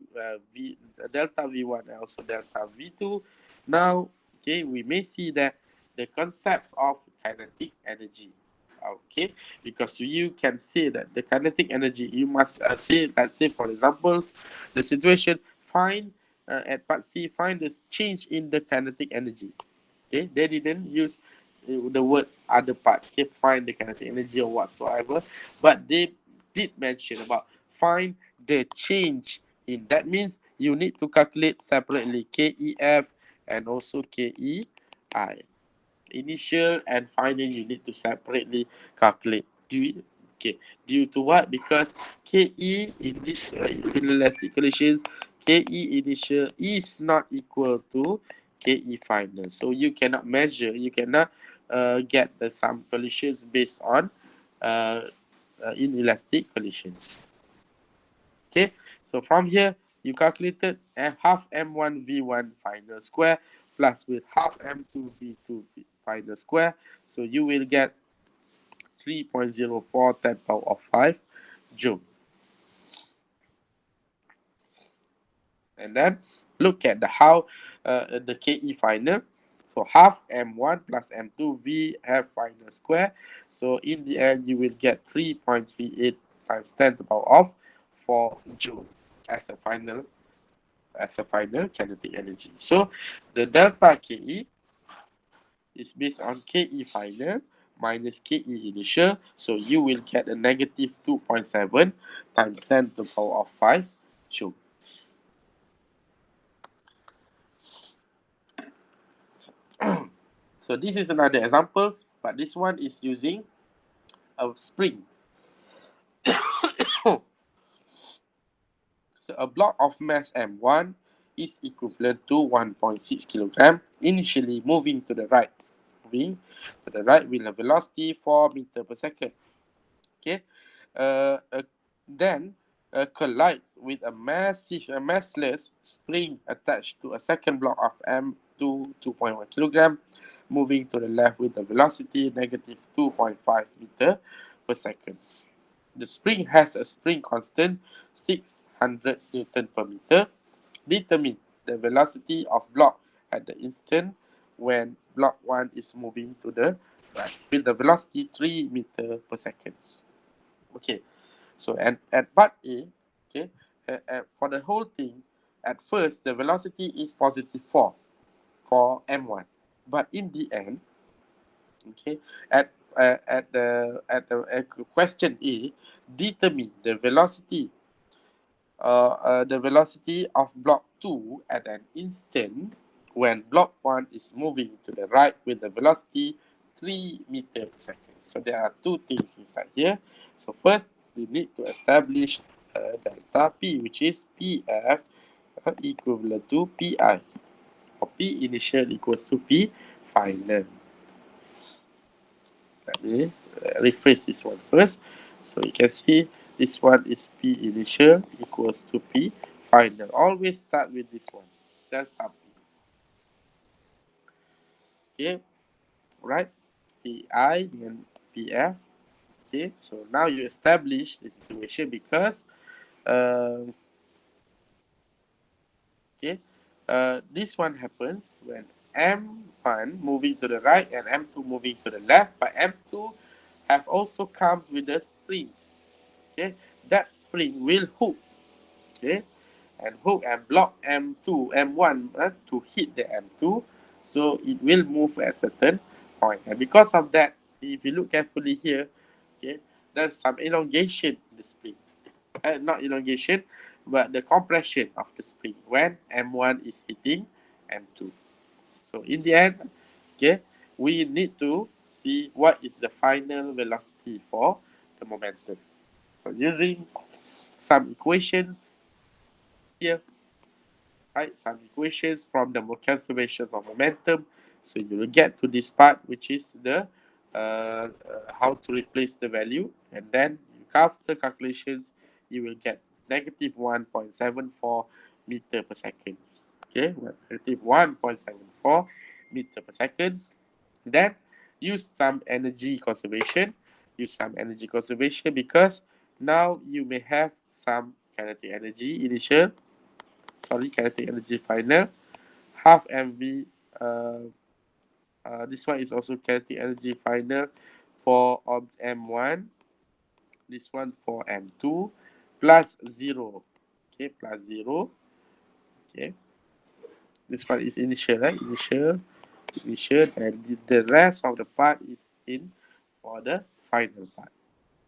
delta v1 and also delta v2, now okay, we may see that the concepts of kinetic energy. Okay, because you can say that the kinetic energy, you must say, let's say for examples, the situation, find at part C, find the change in the kinetic energy. Okay, they didn't use the word other part. Okay, find the kinetic energy or whatsoever, but they did mention about find the change in. That means you need to calculate separately KEF and also KEI. Initial and final, you need to separately calculate. Okay, due to what? Because KE in this inelastic collisions, KE initial is not equal to KE final. So you cannot measure, you cannot get the some collisions based on uh, inelastic collisions. Okay, so from here you calculated half m1 v1 final square plus with half m2 v2 final square, so you will get 3.04 10 power of 5 joule. And then look at the how the KE final. So half m1 plus m2 we have final square. So in the end, you will get 3.38 times 10 to the power of 4 joule as a final kinetic energy. So the delta Ke is based on Ke final minus Ke initial. So you will get a negative 2.7 times 10 to the power of 5 joule. So this is another example, but this one is using a spring. So a block of mass m1 is equivalent to 1.6 kilogram, initially moving to the right. Moving to the right with a velocity 4 meter per second. Okay, then collides with a massless spring attached to a second block of m2 2.1 kilogram, moving to the left with a velocity negative 2.5 meter per second. The spring has a spring constant 600 Newton per meter. Determine the velocity of block at the instant when block 1 is moving to the right with the velocity 3 meter per second. Okay, so and at part A, okay, for the whole thing, at first the velocity is positive 4 for m1, but in the end, okay, at question A, determine the velocity of block 2 at an instant when block 1 is moving to the right with the velocity 3 meter per second. So there are two things inside here. So first, we need to establish delta P, which is PF equivalent to PI, or P initial equals to P final. Let me rephrase this one first. So you can see this one is P initial equals to P final. Always start with this one, delta P. Okay, right? PI and PF. Okay, so now you establish the situation because uh, okay, this one happens when M1 moving to the right and M2 moving to the left, but M2 have also comes with a spring. Okay, that spring will hook, okay, and hook and block M2, M1 to hit the M2, so it will move at a certain point. And because of that, if you look carefully here, okay, there's some elongation in the spring. Not elongation, but the compression of the spring when M1 is hitting M2. So in the end, okay, we need to see what is the final velocity for the momentum. So using some equations here, right? Some equations from the conservations of momentum. So you will get to this part, which is the how to replace the value, and then after calculations, you will get negative 1.74 meter per second. Okay, negative 1.74 meter per second. Then use some energy conservation. Use some energy conservation because now you may have some kinetic energy initial, kinetic energy final, half mv. This one is also kinetic energy final for m1. This one's for m2 plus 0. Okay, plus 0. Okay, this one is initial, right? Initial, and the rest of the part is in for the final part.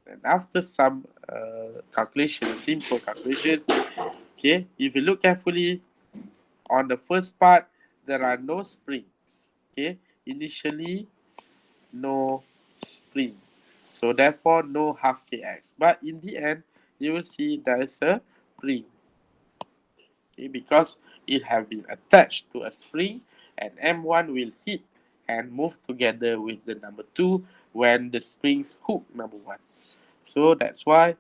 And after some calculations, simple calculations, okay, if you look carefully, on the first part, there are no springs. Okay, initially no spring, so therefore no half kx. But in the end, you will see there is a spring. Okay, because it have been attached to a spring, and M1 will hit and move together with the number 2 when the springs hook number 1. So that's why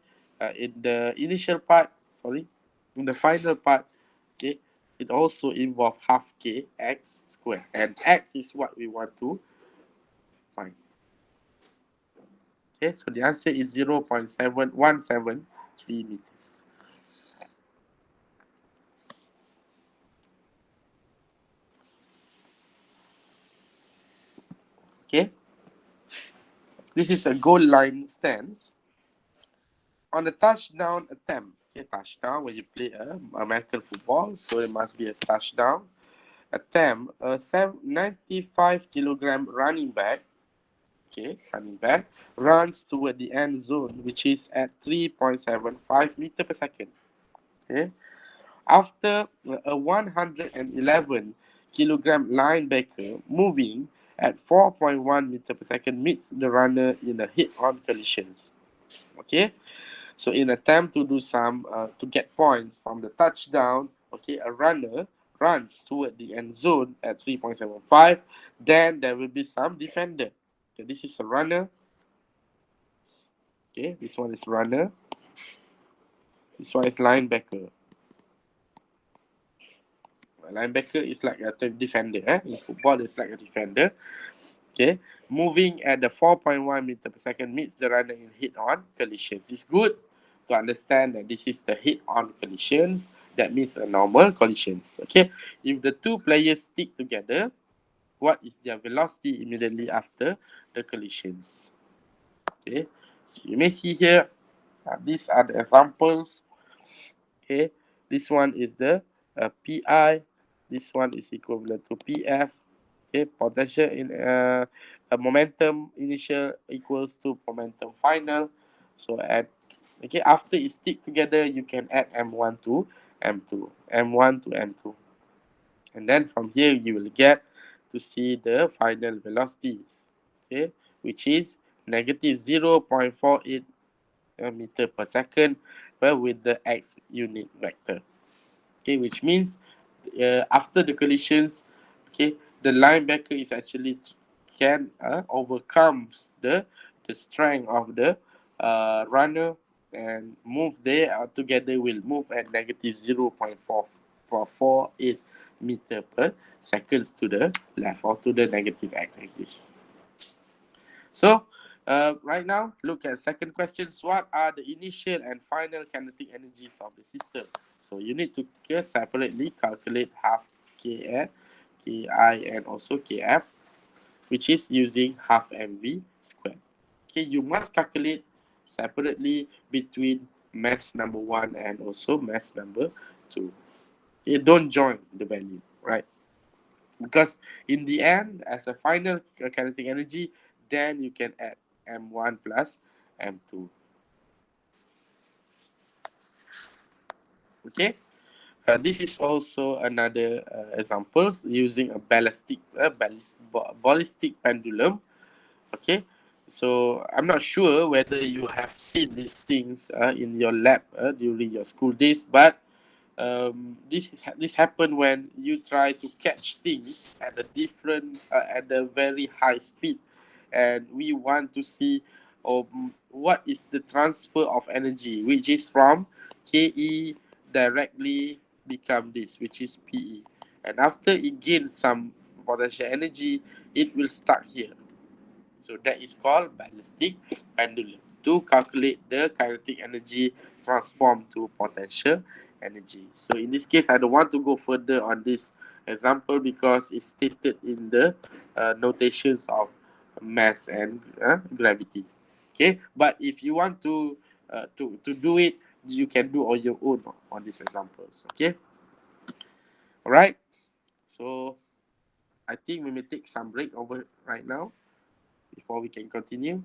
in the initial part, in the final part, okay, it also involves half k x squared, and x is what we want to find. Okay, so the answer is 0.7173 meters. Okay, this is a goal line stance. On a touchdown attempt, okay, touchdown when you play American football, so it must be a touchdown attempt. A 95 kilogram running back, okay, running back runs toward the end zone, which is at 3.75 meter per second. Okay, after a 111 kilogram linebacker moving at 4.1 meter per second meets the runner in a hit-on collisions. Okay, so in attempt to do some to get points from the touchdown, okay, a runner runs toward the end zone at 3.75. Then there will be some defender. Okay, this is a runner. Okay, this one is runner. This one is linebacker. Linebacker is like a defender. In football, it's like a defender. Okay, moving at the 4.1 meter per second meets the runner in hit-on collisions. It's good to understand that this is the hit-on collisions. That means a normal collisions. Okay, if the two players stick together, what is their velocity immediately after the collisions? Okay, so you may see here, these are the examples. Okay, this one is the PI. This one is equivalent to PF. Okay, potential in a momentum initial equals to momentum final. So add, okay, after it stick together, you can add M1 to M2, M1 to M2. And then from here, you will get to see the final velocities, okay, which is negative 0.48 meter per second, well, with the x unit vector. Okay, which means after the collisions, okay, the linebacker is actually can overcomes the strength of the runner and move there together will move at negative 0.448 meter per seconds to the left or to the negative x-axis. So, right now, look at second questions. What are the initial and final kinetic energies of the system? So, you need to separately calculate half Kn, Ki, and also Kf, which is using half mv squared. Okay, you must calculate separately between mass number 1 and also mass number 2. Okay, don't join the value, right? Because in the end, as a final kinetic energy, then you can add m1 plus m2. Okay, this is also another examples using a ballistic pendulum. Okay, so I'm not sure whether you have seen these things in your lab during your school days, but this happened when you try to catch things at a different at a very high speed, and we want to see what is the transfer of energy, which is from Ke directly become this, which is Pe, and after it gains some potential energy, it will start here. So that is called ballistic pendulum to calculate the kinetic energy transformed to potential energy. So in this case, I don't want to go further on this example because it's stated in the notations of mass and gravity. Okay, but if you want to do it, you can do on your own on these examples. Okay, all right. So I think we may take some break over right now before we can continue.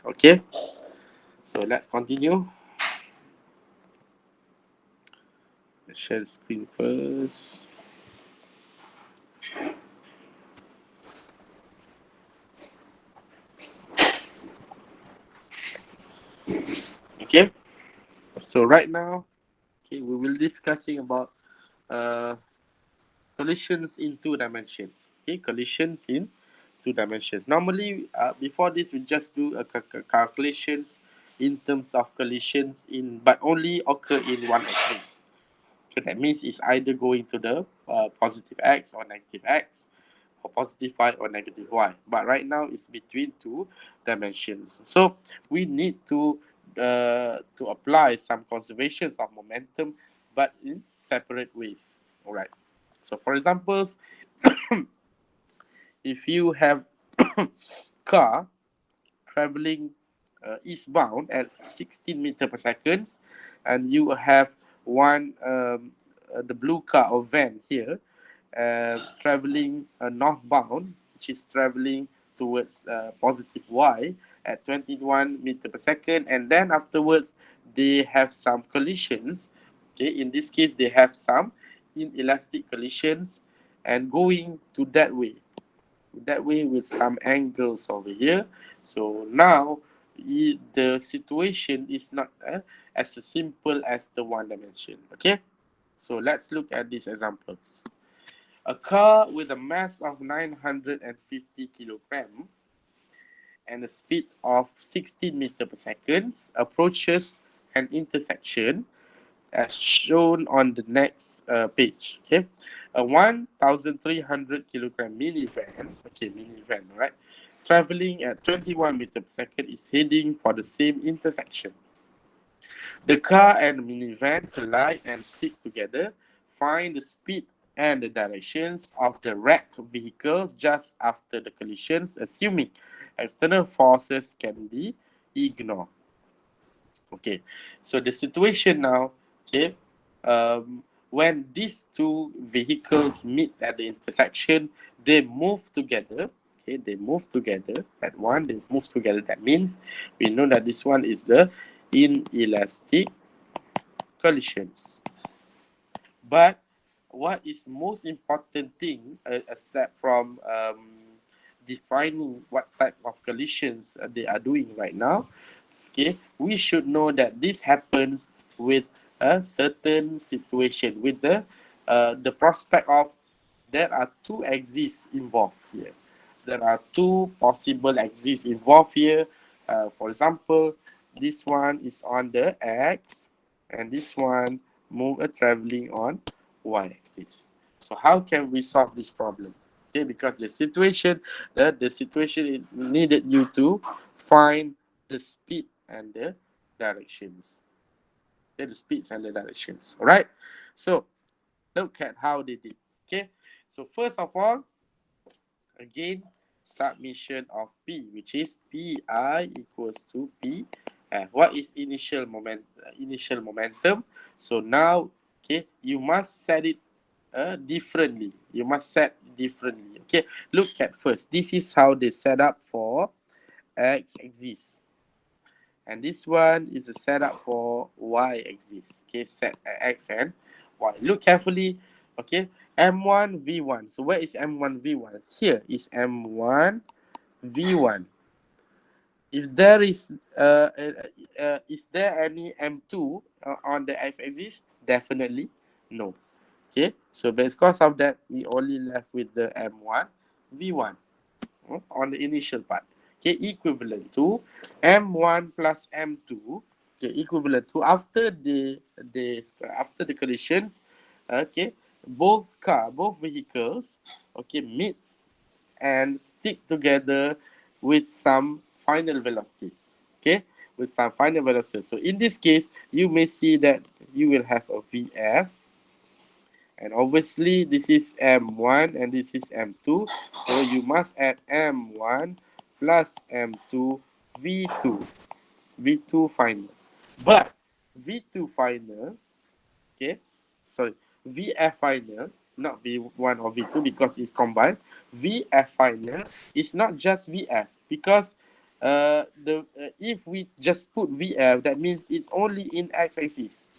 Okay, so let's continue. Let's share the screen first. Okay, so right now, okay, we will discussing about uh, collisions in two dimensions. Okay, collisions in two dimensions. Normally, before this, we just do a calculations in terms of collisions in, but only occur in one axis. Okay, that means it's either going to the positive x or negative x, or positive y or negative y. But right now, it's between two dimensions. So we need to apply some conservations of momentum, but in separate ways. All right. So for examples, if you have car traveling eastbound at 16 meter per second, and you have one the blue car or van here traveling northbound, which is traveling towards positive y at 21 meter per second, and then afterwards they have some collisions. Okay, in this case they have some inelastic collisions and going to that way with some angles over here. So now the situation is not as simple as the one dimension. Okay, so let's look at these examples. A car with a mass of 950 kilogram and a speed of 16 meter per second approaches an intersection as shown on the next page. Okay, a 1,300 kilogram minivan, okay, minivan, right, traveling at 21 meter per second is heading for the same intersection. The car and minivan collide and stick together. Find the speed and the directions of the wrecked vehicles just after the collisions, assuming external forces can be ignored. Okay, so the situation now, okay, when these two vehicles meets at the intersection, they move together. Okay, they move together. At one, they move together. That means we know that this one is the inelastic collisions. But what is most important thing, aside from defining what type of collisions they are doing right now, okay, we should know that this happens with a certain situation, with the prospect of there are two axes involved here. There are two possible axes involved here. For example, this one is on the x, and this one move traveling on y-axis. So how can we solve this problem? Okay, because the situation is needed you to find the speed and the directions. Okay, the speeds and the directions. All right. So look at how they did. Okay. So first of all, again, submission of P, which is Pi equals to P. What is initial momentum? So now, okay, you must set it differently. You must set differently. Okay, look at first. This is how they set up for x-axis. And this one is a setup for y-axis. Okay, set x and y. Look carefully. Okay, M1 V1. So where is M1 V1? Here is M1 V1. If there is there any M2 on the x-axis? Definitely no. Okay, so because of that, we only left with the M1 V1 on the initial part. Okay, equivalent to M1 plus M2. Okay, equivalent to after the collisions. Okay, both vehicles, okay, meet and stick together with some final velocity. Okay, with some final velocity. So in this case, you may see that you will have a VF, and obviously this is M1 and this is M2. So you must add M1 plus M2 V2. V2 final. But V2 final, okay, sorry, VF final, not V1 or V2 because it's combined. VF final is not just VF because if we just put VF, that means it's only in x-axis.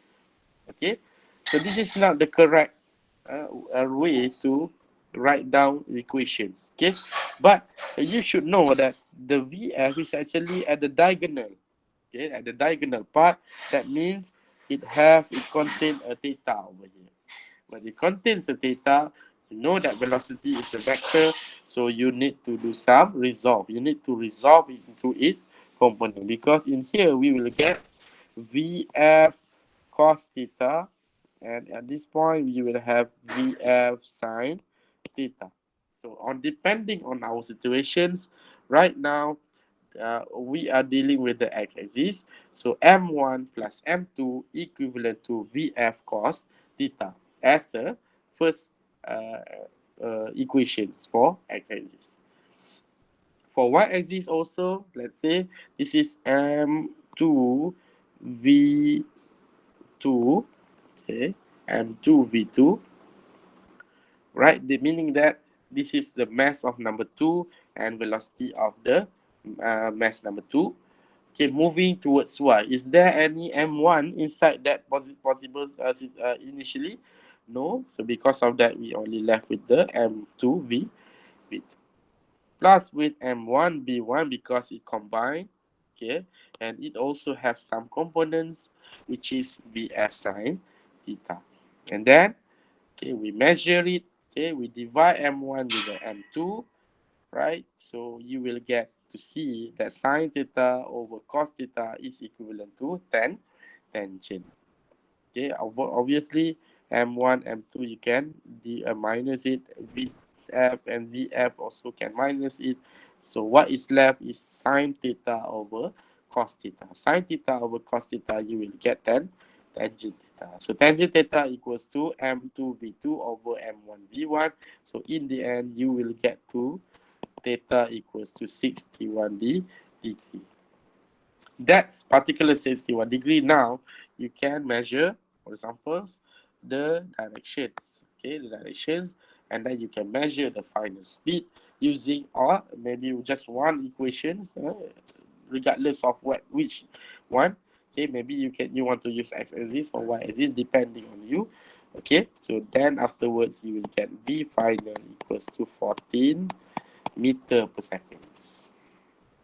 Okay, so this is not the correct way to write down the equations. Okay, but you should know that the VF is actually at the diagonal. Okay, at the diagonal part, that means it contains a theta over here. When it contains a theta, you know that velocity is a vector, so you need to do some resolve. You need to resolve it into its component, because in here we will get VF cos theta, and at this point we will have VF sine theta. So on depending on our situations, right now we are dealing with the x-axis. So M1 plus M2 equivalent to VF cos theta as a first equations for x-axis. For y-axis also, let's say this is M2 V2, okay, M2 V2, right? The meaning that this is the mass of number 2 and velocity of the mass number 2. Okay, moving towards y. Is there any M1 inside that possible initially? No. So because of that, we only left with the M2 V2. Plus with M1 B1 because it combined. Okay, and it also has some components which is VF sine theta. And then, okay, we measure it. Okay, we divide M1 with the M2, right? So you will get to see that sine theta over cos theta is equivalent to tangent. Okay, obviously M1, M2 you can minus it, VF and VF also can minus it. So what is left is sine theta over cos theta. Sine theta over cos theta, you will get tangent theta. So tangent theta equals to M2 V2 over M1 V1. So in the end, you will get to theta equals to 61 degree. That's particular 61 degree. Now you can measure, for example, the directions. Okay, the directions, and then you can measure the final speed using or maybe just one equations, regardless of which one. Okay, maybe you want to use x-axis or y-axis depending on you. Okay, so then afterwards you will get v final equals to 14 meter per second.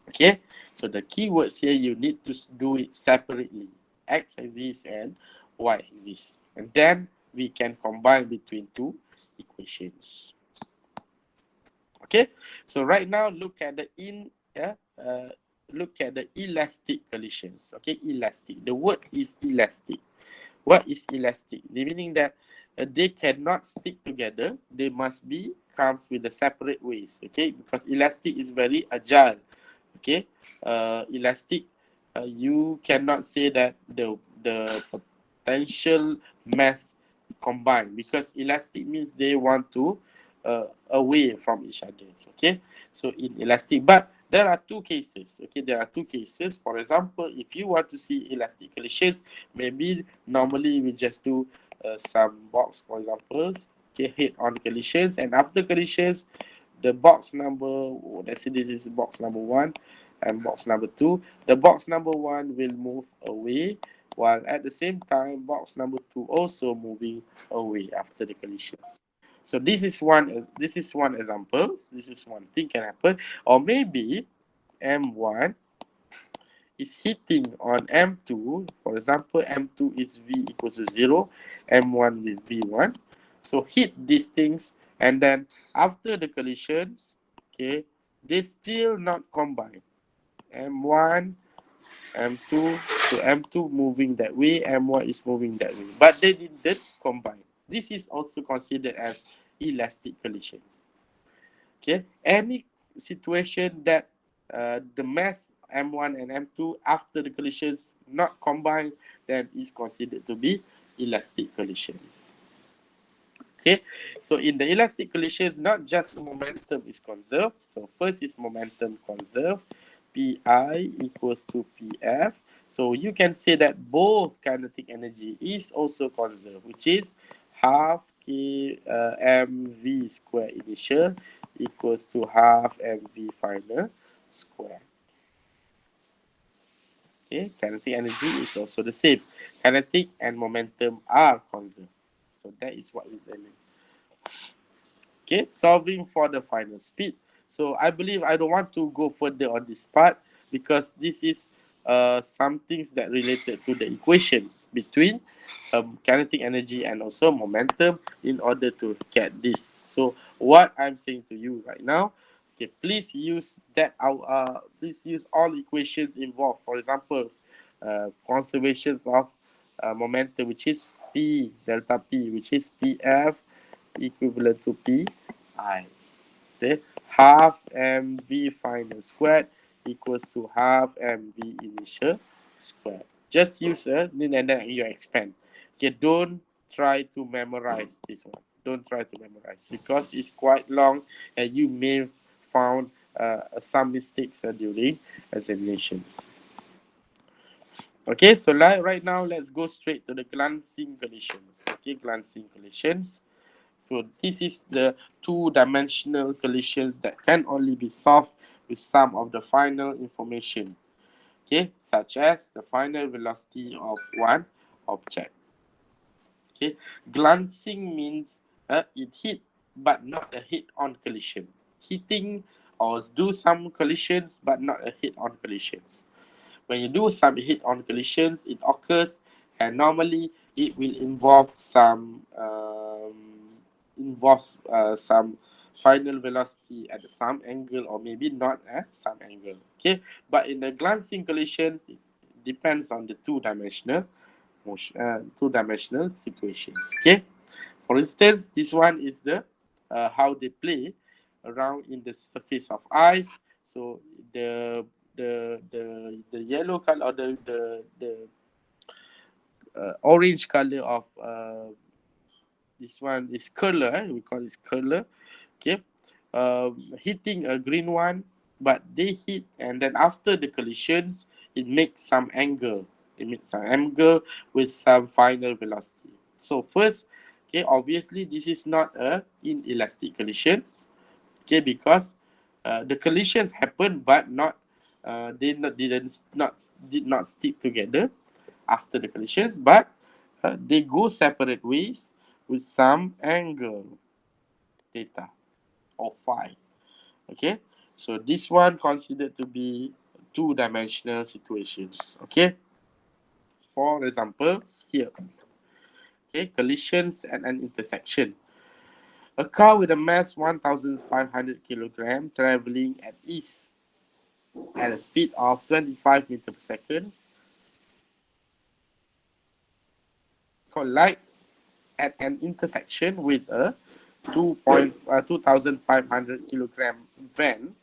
Okay, so the keywords here, you need to do it separately, x-axis and y-axis, and then we can combine between two equations. Okay, so right now look at the look at the elastic collisions. Okay, elastic, the word is elastic. What is elastic? The meaning that they cannot stick together. They must be comes with the separate ways. Okay, because elastic is very agile. Okay, elastic, you cannot say that the potential mass combined, because elastic means they want to away from each other. Okay, so in elastic, but there are two cases. Okay, there are two cases. For example, if you want to see elastic collisions, maybe normally we just do some box, for example, okay, head-on collisions, and after collisions, the box number, let's say this is box number 1 and box number 2, the box number 1 will move away, while at the same time box number 2 also moving away after the collisions. So this is one example. This is one thing can happen. Or maybe M1 is hitting on M2. For example, M2 is V equals to 0, M1 with V1. So hit these things, and then after the collisions, okay, they still not combine. M1, M2, so M2 moving that way, M1 is moving that way, but they didn't combine. This is also considered as elastic collisions. Okay, any situation that the mass M1 and M2 after the collisions not combined, then is considered to be elastic collisions. Okay, so in the elastic collisions, not just momentum is conserved. So first is momentum conserved, Pi equals to Pf. So you can say that both kinetic energy is also conserved, which is half K mv square initial equals to half mv final square. Okay, kinetic energy is also the same. Kinetic and momentum are conserved. So that is what we learn. Okay, solving for the final speed. So I believe I don't want to go further on this part because this is some things that related to the equations between kinetic energy and also momentum in order to get this. So what I'm saying to you right now, okay, please use that please use all equations involved. For example, conservations of momentum, which is P delta P, which is PF equivalent to P I. Okay, half mv final squared equals to half mv initial squared. Just use a and then you expand. Okay, don't try to memorize this one. Don't try to memorize because it's quite long and you may found some mistakes during examinations. Okay, so right now let's go straight to the glancing collisions. Okay, glancing collisions. So this is the two-dimensional collisions that can only be solved with some of the final information, okay, such as the final velocity of one object. Okay, glancing means it hit but not a hit-on collision. Hitting or do some collisions but not a hit-on collisions. When you do some hit-on collisions, it occurs, and normally it will involve some final velocity at some angle or maybe not at some angle. Okay, but in the glancing collisions, it depends on the two-dimensional motion, two-dimensional situations. Okay, for instance, this one is the how they play around in the surface of ice. So the yellow color or the orange color of this one is curler. We call this curler. Okay, hitting a green one, but they hit and then after the collisions, it makes some angle. It makes some angle with some final velocity. So first, okay, obviously this is not a inelastic collisions. Okay, because the collisions happen, but not they not didn't not did not stick together after the collisions, but they go separate ways with some angle theta or phi. Okay, so this one considered to be two-dimensional situations. Okay, for examples here. Okay, collisions at an intersection. A car with a mass 1,500 kilogram traveling at east at a speed of 25 meters per second collides at an intersection with a 2,500 kilogram van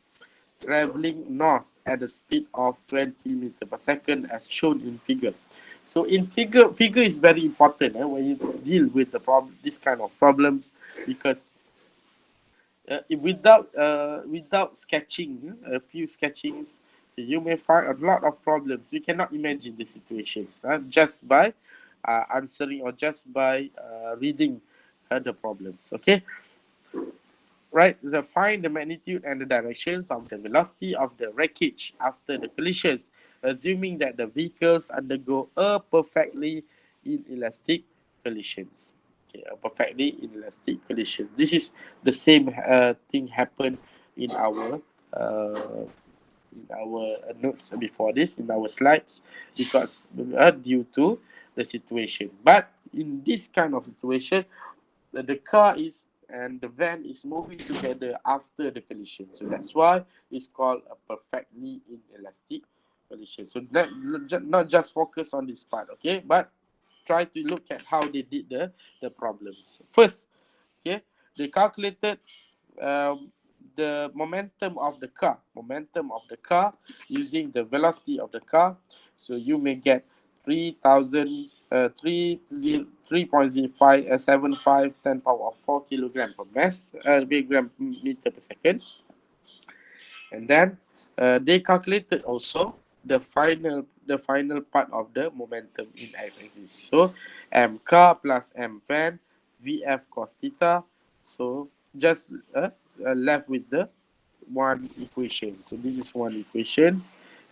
traveling north at a speed of 20 meters per second as shown in figure. So in figure is very important when you deal with the problem, this kind of problems, because without sketching a few sketchings, you may find a lot of problems. We cannot imagine the situations just by answering or just by reading the problems. Okay, right? So find the magnitude and the directions of the velocity of the wreckage after the collisions, assuming that the vehicles undergo a perfectly inelastic collisions. Okay, a perfectly inelastic collision. This is the same thing happened in uh, our notes before this, in our slides, because due to the situation. But in this kind of situation, the car is and the van is moving together after the collision. So that's why it's called a perfectly inelastic collision. So not just focus on this part, okay? But try to look at how they did the problems. First, okay, they calculated the momentum of the car using the velocity of the car. So you may get 3,000 3.0575 10 power of 4 kilogram per mass milligram meter per second. And then they calculated also the final part of the momentum in x-axis. So m car plus m van vf cos theta. So just left with the one equation. So this is one equation,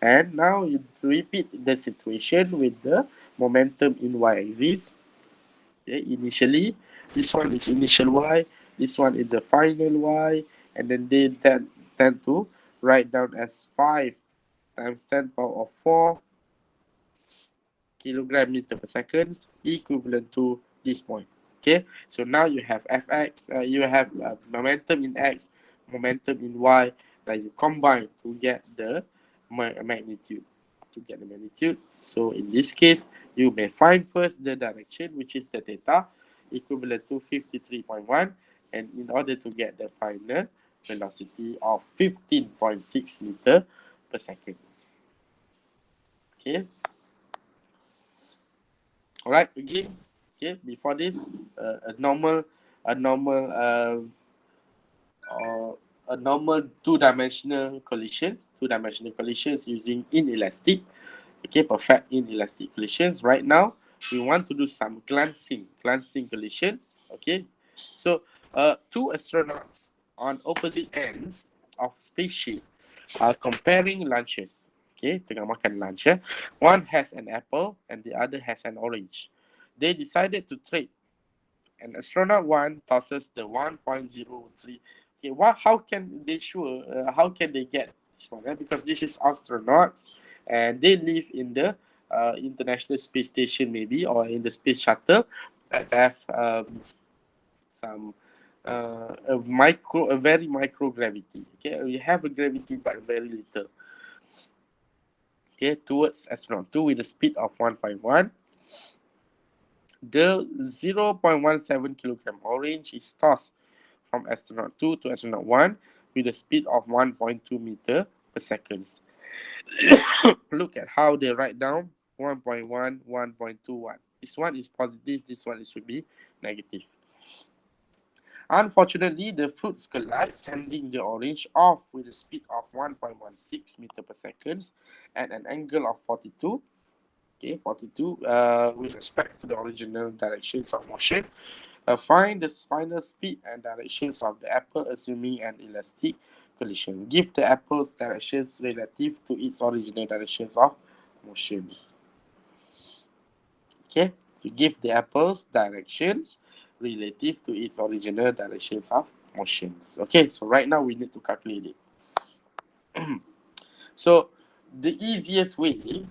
And now you repeat the situation with the momentum in y-axis. Okay, initially, this one is initial y, this one is the final y, and then they tend to write down as 5 times 10 power of 4 kilogram meter per second, equivalent to this point. Okay, so now you have fx, you have momentum in x, momentum in y, that you combine to get the magnitude. So in this case, you may find first the direction, which is the theta, equivalent to 53.1, and in order to get the final velocity of 15.6 meter per second. Okay. All right. Again. Okay. Before this, a normal, or a normal two-dimensional collisions using inelastic. Okay, perfect inelastic collisions. Right now, we want to do some glancing collisions. Okay, so two astronauts on opposite ends of spaceship are comparing lunches. Okay, tengah makan lunch. One has an apple and the other has an orange. They decided to trade, and astronaut one tosses the 1.03. Okay, how can they sure? How can they get this one? Because this is astronauts, and they live in the International Space Station, maybe, or in the space shuttle that have some a very micro gravity. Okay, we have a gravity but very little. Okay, towards astronaut 2 with a speed of 1.1. The 0.17 kilogram orange is tossed from astronaut 2 to astronaut 1 with a speed of 1.2 meter per second. Look at how they write down 1.1, 1.21. This one is positive, this one should be negative. Unfortunately, the fruits collide, sending the orange off with a speed of 1.16 meter per second at an angle of 42. Okay, 42 with respect to the original directions of motion. Find the final speed and directions of the apple assuming an elastic collision. Give the apple's directions relative to its original directions of motions. Okay, so give the apple's directions relative to its original directions of motions. Okay, so right now we need to calculate it. So the easiest way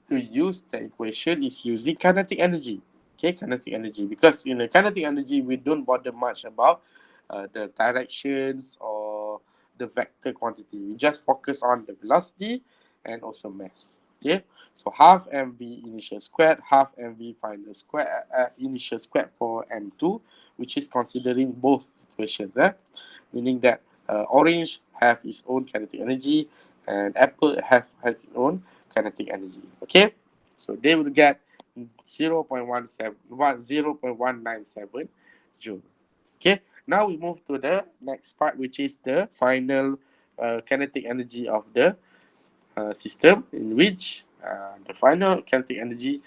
to use the equation is using kinetic energy. Okay, kinetic energy. Because in the kinetic energy, we don't bother much about the directions or the vector quantity. We just focus on the velocity and also mass. Okay, so half mv initial squared, half mv final squared, initial squared for m2, which is considering both situations. Meaning that orange have its own kinetic energy and apple has its own kinetic energy. Okay, so they will get 0.197 joule. Okay, now we move to the next part, which is the final kinetic energy of the system, in which the final kinetic energy,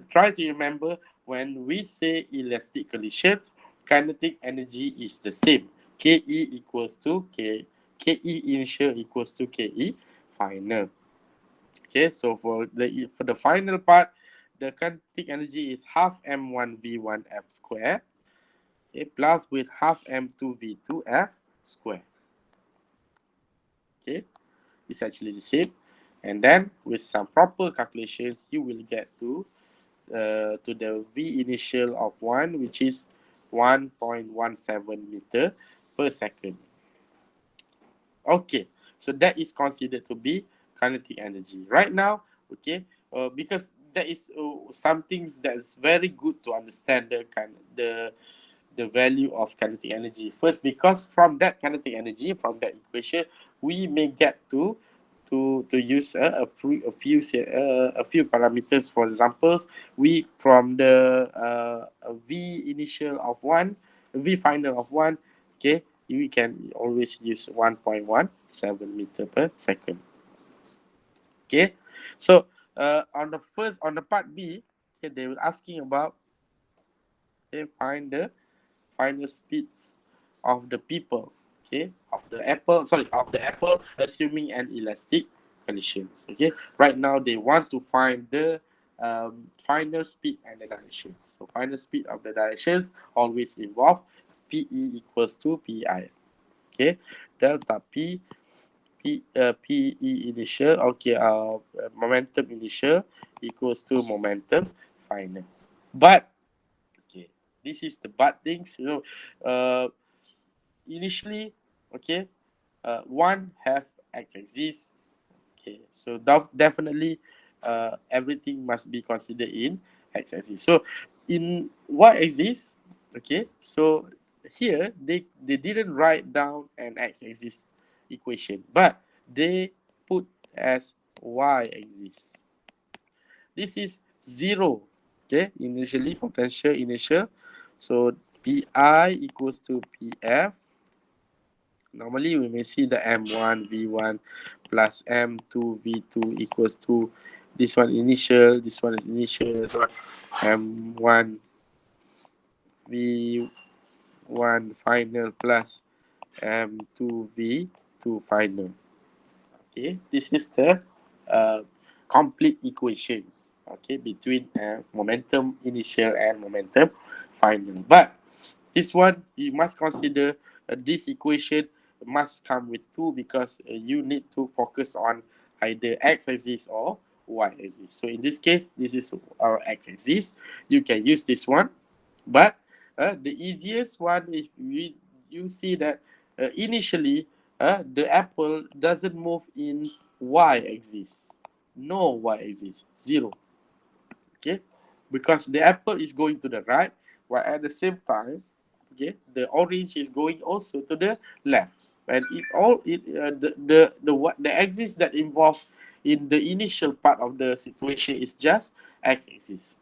try to remember when we say elastic collision, kinetic energy is the same. Ke equals to Ke initial equals to Ke final. Okay, so for the final part, the kinetic energy is half m1v1f square, okay, plus with half m2v2f square. Okay, it's actually the same. And then with some proper calculations, you will get to the v initial of 1, which is 1.17 meter per second. Okay, so that is considered to be kinetic energy. Right now, okay, because that is some things that's very good to understand the value of kinetic energy. First, because from that kinetic energy, from that equation, we may get to use a few parameters. For example, we from the v initial of 1, v final of 1, okay, we can always use 1.17 meter per second. Okay, so on the part B, okay, they were asking about, okay, find the final speeds of the people, okay, of the apple assuming an elastic conditions. Okay, right now they want to find the final speed and the directions. So final speed of the directions always involve PE equals to PI. Okay, delta PE initial, okay, momentum initial equals to momentum final. But okay, this is the bad things, initially, okay, one have x-axis. Okay, so definitely everything must be considered in x-axis. So in y-axis, okay, so here they didn't write down an x-axis equation, but they put as y-axis. This is 0, okay, initially potential initial. So pi equals to pf. Normally, we may see the M1 V1 plus M2 V2 equals to this one initial, this one is initial, so M1 V1 final plus M2 V2 final. Okay, this is the uh, complete equations, okay, between momentum initial and momentum final. But this one you must consider, this equation must come with two, because you need to focus on either x-axis or y-axis. So in this case, this is our x-axis. You can use this one, but the easiest one is you see that initially the apple doesn't move in y-axis. No y-axis, 0. Okay, because the apple is going to the right, while at the same time, okay, the orange is going also to the left, and it's all the axis that involved in the initial part of the situation is just x-axis.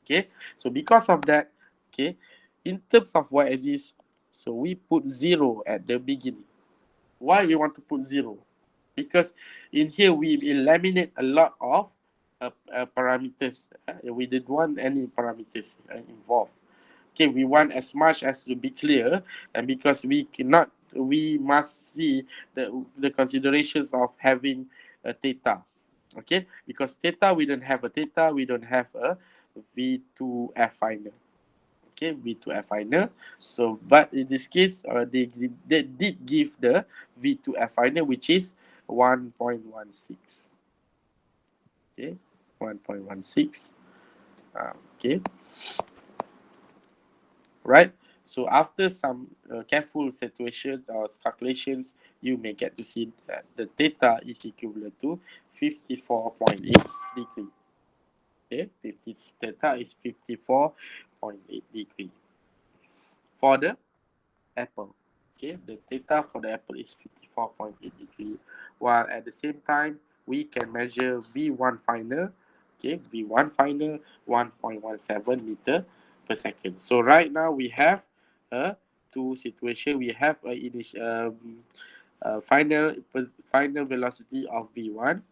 Okay, so because of that, okay, in terms of y-axis, so we put 0 at the beginning. Why we want to put 0? Because in here we eliminate a lot of parameters. We didn't want any parameters involved. Okay, we want as much as to be clear, and because we must see the considerations of having a theta. Okay, because theta, we don't have a theta, we don't have a V2F final. Okay, V2F final. So, but in this case, they did give the V2F final, which is 1.16. Okay, 1.16. Okay, right? So after some careful situations or calculations, you may get to see that the theta is equivalent to 54.8 degree. Okay, theta is 54.8 degree for the apple. Okay, the theta for the apple is 54.8 degree, while at the same time we can measure V1 final. Okay, V1 final 1.17 meter per second. So right now we have a two situation. We have a final velocity of V1,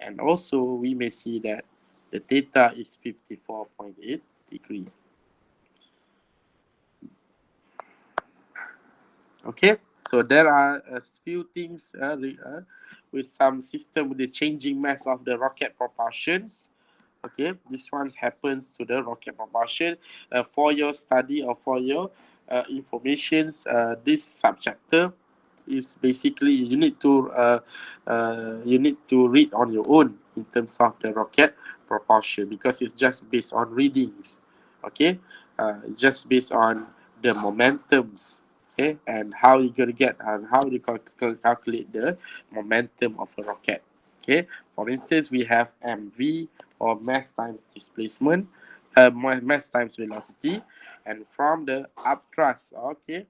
and also we may see that the theta is 54.8 degree. Okay, so there are a few things with some system with the changing mass of the rocket propulsions. Okay, this one happens to the rocket propulsion. For your study or for your informations, this subchapter is basically you need to read on your own in terms of the rocket propulsion, because it's just based on readings. Okay, just based on the momentums. Okay, and how you gonna get and how you calculate the momentum of a rocket. Okay, for instance, we have mv, or mass times displacement, mass times velocity, and from the upthrust, okay,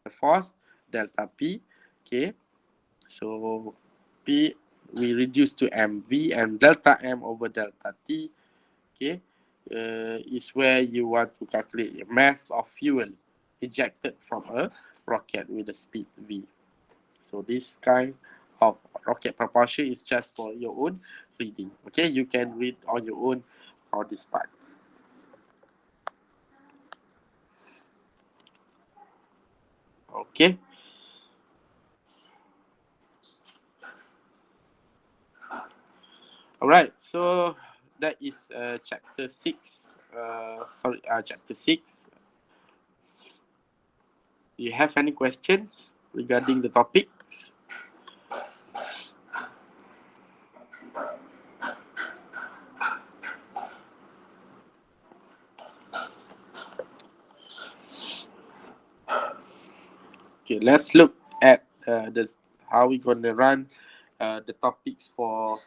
the force delta p. Okay, so p we reduce to mv, and delta m over delta t. Okay, is where you want to calculate the mass of fuel ejected from a rocket with a speed v. So this kind of rocket propulsion is just for your own reading. Okay, you can read on your own for this part. Okay. Alright, so that is chapter 6. Chapter 6. Do you have any questions regarding the topics? Okay, let's look at the how we gonna run the topics for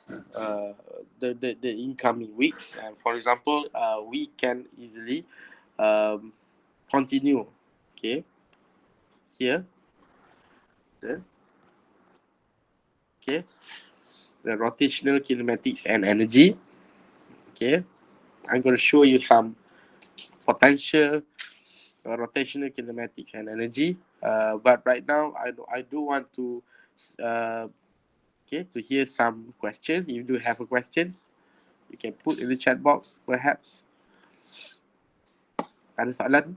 the incoming weeks. And for example, we can easily um, continue. Okay, here the okay the rotational kinematics and energy. Okay, I'm gonna show you some potential rotational kinematics and energy. But right now, I do want to uh, okay to hear some questions. If you do have a questions, you can put in the chat box perhaps. Ada soalan?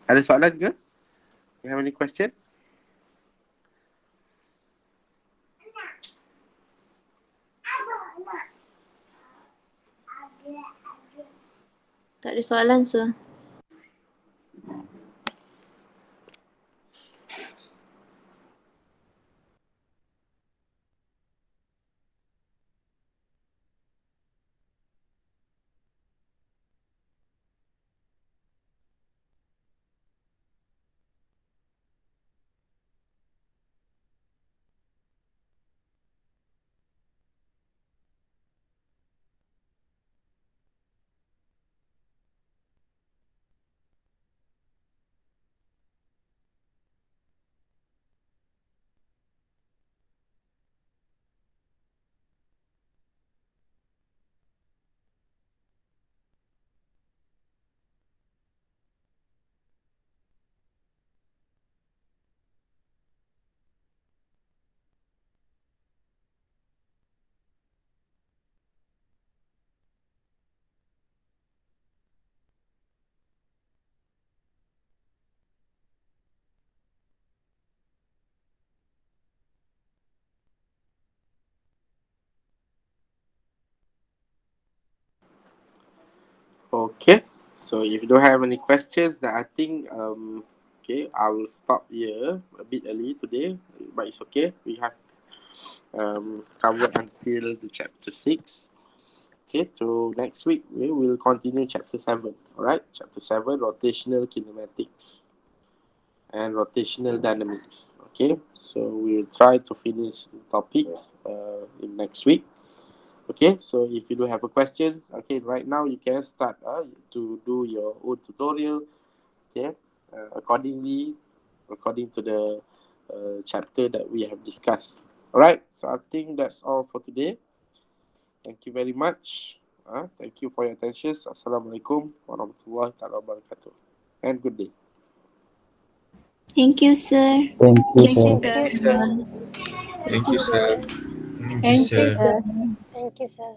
Ada soalan ke? You have any questions?
Tak ada soalan, sir.
Okay. So if you don't have any questions, then I think okay, I will stop here a bit early today, but it's okay. We have covered until the chapter 6. Okay, so next week we will continue chapter 7. Alright, chapter 7, rotational kinematics and rotational dynamics. Okay, so we'll try to finish the topics in next week. Okay, so if you do have a questions, okay, right now you can start to do your own tutorial. Okay, according to the chapter that we have discussed. Alright, so I think that's all for today. Thank you very much. Thank you for your attention. Assalamualaikum warahmatullahi wabarakatuh. And good day.
Thank you, sir.
Thank you,
Thank you,
sir.
sir.
Thank you, sir.
Thank you,
sir.
sir. Thank you, sir.